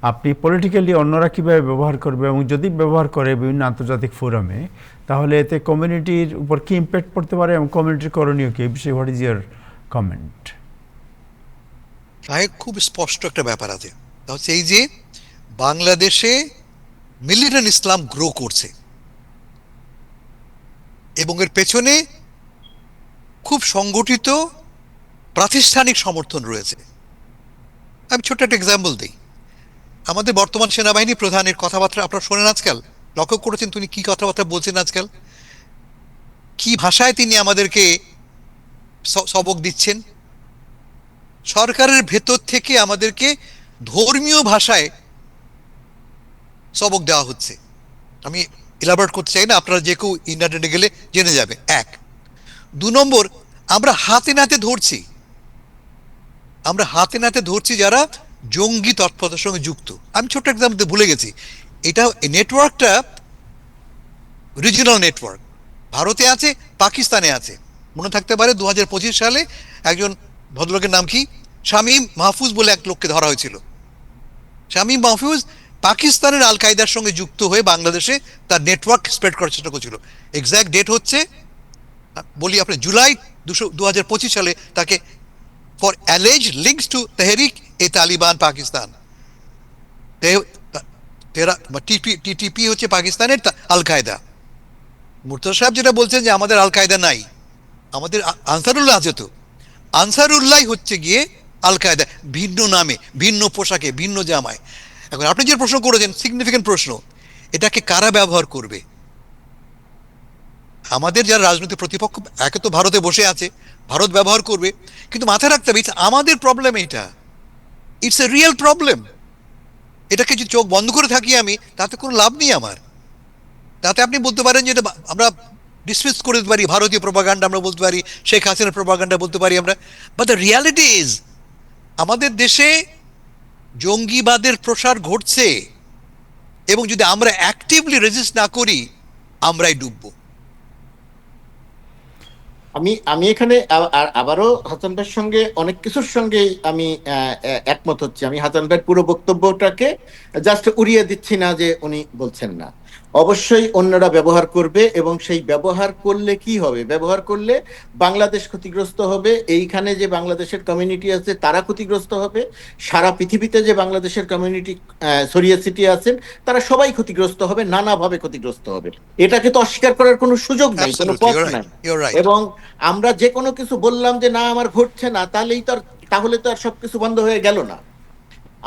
আপনি পলিটিক্যালি অন্যরা কীভাবে ব্যবহার করবে, এবং যদি ব্যবহার করে বিভিন্ন আন্তর্জাতিক ফোরামে, তাহলে এতে কমিউনিটির উপর কী ইম্প্যাক্ট পড়তে পারে এবং কমিউনিটির করণীয় কী, এই বিষয়ে হোয়াট ইজ ইয়ার কমেন্ট? খুব স্পষ্ট একটা ব্যাপার আছে, তা হচ্ছে এই যে বাংলাদেশে মিলিটেন্ট ইসলাম গ্রো করছে এবং এর পেছনে খুব সংগঠিত প্রাতিষ্ঠানিক সমর্থন রয়েছে। আমি ছোট্ট একটা এক্সাম্পল দিই। আমাদের বর্তমান সেনাবাহিনী প্রধানের কথাবার্তা আপনারা শোনেন আজকাল, লক্ষ্য করেছেন তিনি কি কথাবার্তা বলছেন আজকাল, কি ভাষায় তিনি আমাদেরকে সবক দিচ্ছেন। সরকারের ভেতর থেকে আমাদেরকে ধর্মীয় ভাষায় সবক দেওয়া হচ্ছে। আমি ইলাবোরেট করতে চাই না, আপনারা যে কেউ ইন্টারনেটে গেলে জেনে যাবে। এক। 2 নম্বর, আমরা হাতে নাতে ধরছি, যারা জঙ্গি তৎপরতার সঙ্গে যুক্ত। আমি ছোট্ট এক্সাম্পল ভুলে গেছি, এটা নেটওয়ার্কটা রিজিনাল নেটওয়ার্ক, ভারতে আছে, পাকিস্তানে আছে। মনে থাকতে পারে 2025 সালে একজন ভদ্রলোকের নাম কি, শামীম মাহফুজ বলে এক লোককে ধরা হয়েছিল। শামীম মাহফুজ পাকিস্তানের আল কায়দার সঙ্গে যুক্ত হয়ে বাংলাদেশে তার নেটওয়ার্ক স্প্রেড করার চেষ্টা করছিল। এক্স্যাক্ট ডেট হচ্ছে, বলি আপনি, জুলাই 2025 সালে তাকে for alleged links to Tehrik e Taliban Pakistan, TTP হচ্ছে পাকিস্তানের আল কায়দা। মুর্তজা সাহেব যেটা বলছেন যে আমাদের আল কায়দা নাই, আমাদের আনসারুল্লাহ আছে। তো আনসারুল্লাহ হচ্ছে গিয়ে আল কায়দা, ভিন্ন নামে, ভিন্ন পোশাকে, ভিন্ন জামায়। এখন আপনি যে প্রশ্ন করেছেন, সিগনিফিকেন্ট প্রশ্ন, এটাকে কারা ব্যবহার করবে? আমাদের যারা রাজনৈতিক প্রতিপক্ষ, একে তো ভারতে বসে আছে, ভারত ব্যবহার করবে, কিন্তু মাথায় রাখতে হবে আমাদের প্রবলেম, এটা ইটস এ রিয়েল প্রবলেম। এটাকে যদি চোখ বন্ধ করে থাকি আমি, তাতে কোনো লাভ নেই আমার। তাতে আপনি বলতে পারেন যে আমরা ডিসমিস করে দিতে পারি, ভারতীয় প্রোপাগান্ডা আমরা বলতে পারি, শেখ হাসিনার প্রোপাগান্ডা বলতে পারি আমরা, বাট দ্য রিয়ালিটি ইজ আমাদের দেশে জঙ্গিবাদের প্রসার ঘটছে, এবং যদি আমরা অ্যাক্টিভলি রেজিস্ট না করি, আমরাই ডুববো। আমি এখানে আবারও হাসান ভাইয়ের সঙ্গে অনেক কিছুর সঙ্গে আমি একমত হচ্ছি। আমি হাসান ভাইয়ের পুরো বক্তব্যটাকে জাস্ট উড়িয়ে দিচ্ছি না যে উনি বলছেন না। অবশ্যই অন্যরা ব্যবহার করবে, এবং সেই ব্যবহার করলে কি হবে? ব্যবহার করলে বাংলাদেশ ক্ষতিগ্রস্ত হবে, এইখানে যে বাংলাদেশের কমিউনিটি আছে তারা ক্ষতিগ্রস্ত হবে, সারা পৃথিবীতে যে বাংলাদেশের কমিউনিটি ছড়িয়ে ছিটিয়ে আছেন তারা সবাই ক্ষতিগ্রস্ত হবে, নানাভাবে ক্ষতিগ্রস্ত হবে। এটাকে তো অস্বীকার করার কোনো সুযোগ নাই, কোনো পথ নাই। এবং আমরা যে কোনো কিছু বললাম যে না আমার ঘটছে না, তাহলে তো আর সবকিছু বন্ধ হয়ে গেল না।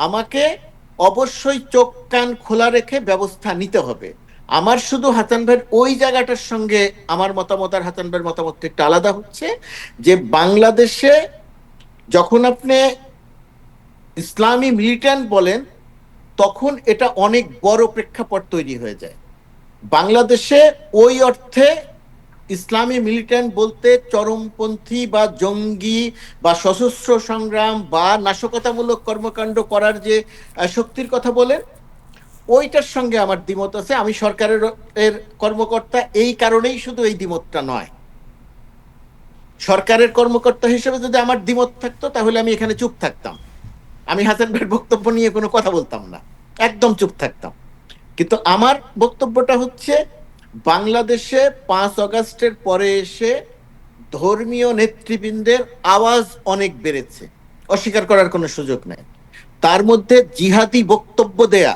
আমাকে অবশ্যই চোখ কান খোলা রেখে ব্যবস্থা নিতে হবে। আমার শুধু হাসান ভাইয়ের ওই জায়গাটার সঙ্গে আমার মতামত আর হাসান ভাইয়ের মতামত একটু আলাদা হচ্ছে, যে বাংলাদেশে যখন আপনি ইসলামী মিলিট্যান্ট বলেন, তখন এটা অনেক বড় প্রেক্ষাপট তৈরি হয়ে যায়। বাংলাদেশে ওই অর্থে ইসলামী মিলিট্যান্ট বলতে চরমপন্থী বা জঙ্গি বা সশস্ত্র সংগ্রাম বা নাশকতামূলক কর্মকাণ্ড করার যে শক্তির কথা বলেন, ওইটার সঙ্গে আমার দ্বিমত আছে। আমি সরকারের কর্মকর্তা, এই কারণেই শুধু এই দ্বিমতটা নয়, সরকারের কর্মকর্তা হিসেবে যদি আমার দ্বিমত থাকতো তাহলে আমি এখানে চুপ থাকতাম, আমি হাসান ভাইয়ের বক্তব্য নিয়ে কোনো কথা বলতাম না, একদম চুপ থাকতাম। কিন্তু আমার বক্তব্যটা হচ্ছে, বাংলাদেশে 5 আগস্টের পরে এসে ধর্মীয় নেতৃবৃন্দের আওয়াজ অনেক বেড়েছে, অস্বীকার করার কোনো সুযোগ নেই। তার মধ্যে জিহাদি বক্তব্য দেয়া,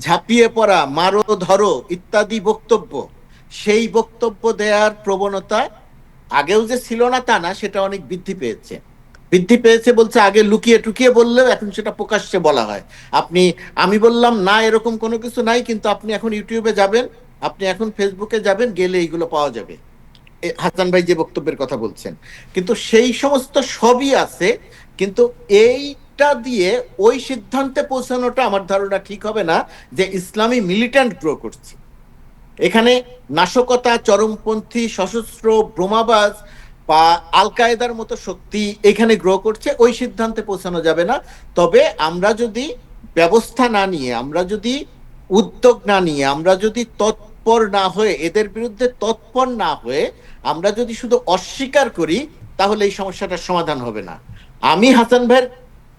ঝাঁপিয়ে পড়া, মারো ধরো ইত্যাদি বক্তব্য, সেই বক্তব্য দেওয়ার প্রবণতা আগেও যে ছিল না তা না, সেটা অনেক বৃদ্ধি পেয়েছে বলছে, আগে লুকিয়ে টুকিয়ে বললেও এখন সেটা প্রকাশ্যে বলা হয়। আমি বললাম না এরকম কোনো কিছু নাই, কিন্তু আপনি এখন ইউটিউবে যাবেন, আপনি এখন ফেসবুকে যাবেন, গেলে এইগুলো পাওয়া যাবে, হাসান ভাই যে বক্তব্যের কথা বলছেন। কিন্তু সেই সমস্ত সবই আছে, কিন্তু এইটা দিয়ে ওই সিদ্ধান্তে পৌঁছানোটা আমার ধারণা ঠিক হবে না যে ইসলামী মিলিট্যান্ট গ্রো করছে। এখানে নাশকতা, চরমপন্থী, সশস্ত্র, ব্রহ্মাবাজ বা আল কায়দার মতো শক্তি এখানে গ্রো করছে, ওই সিদ্ধান্তে পৌঁছানো যাবে না। তবে আমরা যদি ব্যবস্থা না নিয়ে, আমরা যদি উদ্যোগ না নিয়ে, আমরা যদি তৎপর না হয়ে, এদের বিরুদ্ধে তৎপর না হয়ে আমরা যদি শুধু অস্বীকার করি, তাহলে এই সমস্যাটার সমাধান হবে না। আমি হাসান ভাইয়ের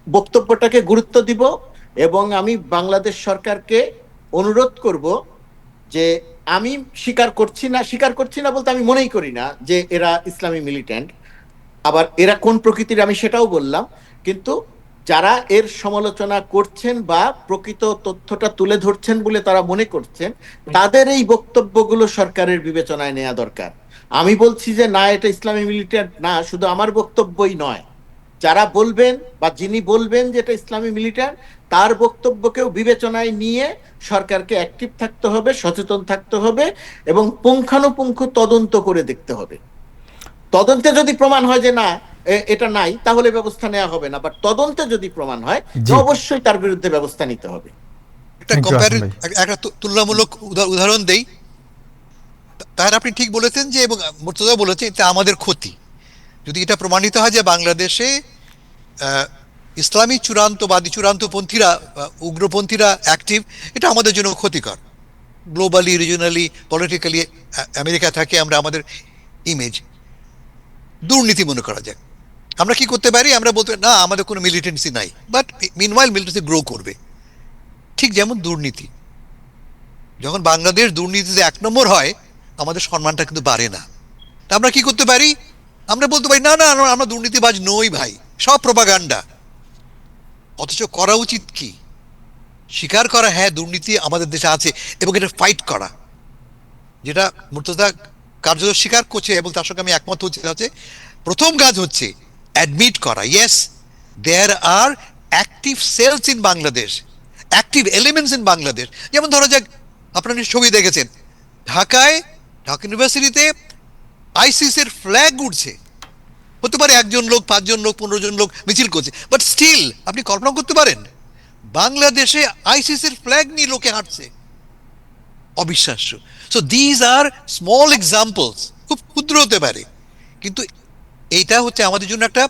বক্তব্যটাকে গুরুত্ব দিব, এবং আমি বাংলাদেশ সরকারকে অনুরোধ করব যে আমি স্বীকার করছি না বলতে আমি মনেই করি না যে এরা ইসলামী মিলিট্যান্ট, আবার এরা কোন প্রকৃতির আমি সেটাও বললাম, কিন্তু যারা এর সমালোচনা করছেন বা প্রকৃত তথ্যটা তুলে ধরছেন বলে তারা মনে করছেন, তাদের এই বক্তব্যগুলো সরকারের বিবেচনায় নেওয়া দরকার। আমি বলছি যে না, এটা ইসলামী মিলিট্যান্ট না, শুধু আমার বক্তব্যই নয়, যারা বলবেন বা যিনি বলবেন যে এটা ইসলামী মিলিট্যান্ট, তার বক্তব্যকেও বিবেচনায় নিয়ে সরকারকে অ্যাক্টিভ থাকতে হবে, সচেতন থাকতে হবে, এবং পুঙ্খানুপুঙ্খ তদন্ত করে দেখতে হবে। তদন্তে যদি প্রমাণ হয় যে না এটা নাই, তাহলে ব্যবস্থা নেওয়া হবে না, বাট তদন্তে যদি প্রমাণ হয় অবশ্যই তার বিরুদ্ধে ব্যবস্থা নিতে হবে। একটা তুলনামূলক উদাহরণ দেই। তাহলে আপনি ঠিক বলেছেন যে, এবং মুর্তজা বলেছে এটা আমাদের ক্ষতি। যদি এটা প্রমাণিত হয় যে বাংলাদেশে ইসলামী চূড়ান্তপন্থীরা, উগ্রপন্থীরা অ্যাক্টিভ, এটা আমাদের জন্য ক্ষতিকর। গ্লোবালি, রিজনালি, পলিটিক্যালি আমেরিকা থাকে, আমরা আমাদের ইমেজ দুর্নীতি মনে করা যায়। আমরা কি করতে পারি? আমরা বলতে না আমাদের কোনো মিলিটেন্সি নাই, বাট মিনওয়াইল মিলিটেন্সি গ্রো করবে। ঠিক যেমন দুর্নীতি, যখন বাংলাদেশ দুর্নীতিতে 1 নম্বর হয়, আমাদের সম্মানটা কিন্তু বাড়ে না। তা আমরা কি করতে পারি? আমরা বলতে পারি না না আমরা দুর্নীতিবাজ নই ভাই, সব প্রোপাগান্ডা। অথচ করা উচিত কি? স্বীকার করা, হ্যাঁ দুর্নীতি আমাদের দেশে আছে, এবং এটা ফাইট করা, যেটা মুর্তজা কার্যত স্বীকার করছে, এবং তার সঙ্গে আমি একমত হচ্ছে। প্রথম কাজ হচ্ছে অ্যাডমিট করা, yes there are active cells in Bangladesh, active elements in Bangladesh. যেমন ধরো যাক, আপনারা ছবি দেখেছেন, ঢাকা ইউনিভার্সিটিতে আইসিসের ফ্ল্যাগ উঠছে। হতে পারে 1 জন লোক, 5 জন লোক, 15 জন লোক মিছিল করছে, বাট স্টিল আপনি কল্পনা করতে পারেন বাংলাদেশে আইসিসির ফ্ল্যাগ নিয়ে লোকে হাঁটছে? অবিশ্বাস্য। So these are small examples, খুব ক্ষুদ্র হতে পারে, কিন্তু এইটা হচ্ছে আমাদের জন্য একটা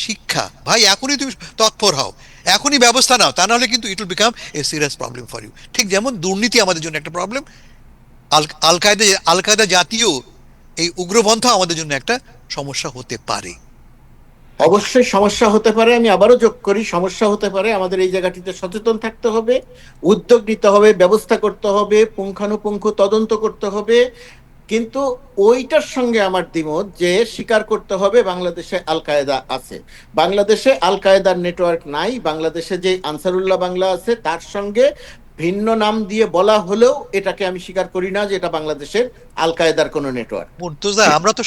শিক্ষা। ভাই এখনই তুমি তৎপর হও, এখনই ব্যবস্থা নাও, তা নাহলে কিন্তু it will become a serious problem for you. ঠিক যেমন দুর্নীতি আমাদের জন্য একটা প্রবলেম, আল কায়দা জাতীয় এই উগ্রপন্থা আমাদের জন্য একটা সমস্যা হতে পারে। অবশ্যই সমস্যা হতে পারে, আমি আবারও যোগ করি সমস্যা হতে পারে। আমাদের এই জায়গাটিতে সচেতন থাকতে হবে, উদ্যোগ নিতে হবে, ব্যবস্থা করতে হবে, পুঙ্খানুপুঙ্খ তদন্ত করতে হবে। কিন্তু ওইটার সঙ্গে আমার দ্বিমত যে স্বীকার করতে হবে বাংলাদেশে আল কায়েদা আছে। বাংলাদেশে আল কায়েদার নেটওয়ার্ক নাই। বাংলাদেশে যে আনসারুল্লাহ বাংলা আছে তার সঙ্গে ভিন্ন নাম দিয়ে বলা হলেও এটাকে আমি স্বীকার করি না যে এটা বাংলাদেশের আল কায়েদার কোনো নেটওয়ার্ক। মুর্তজা, আমরা তো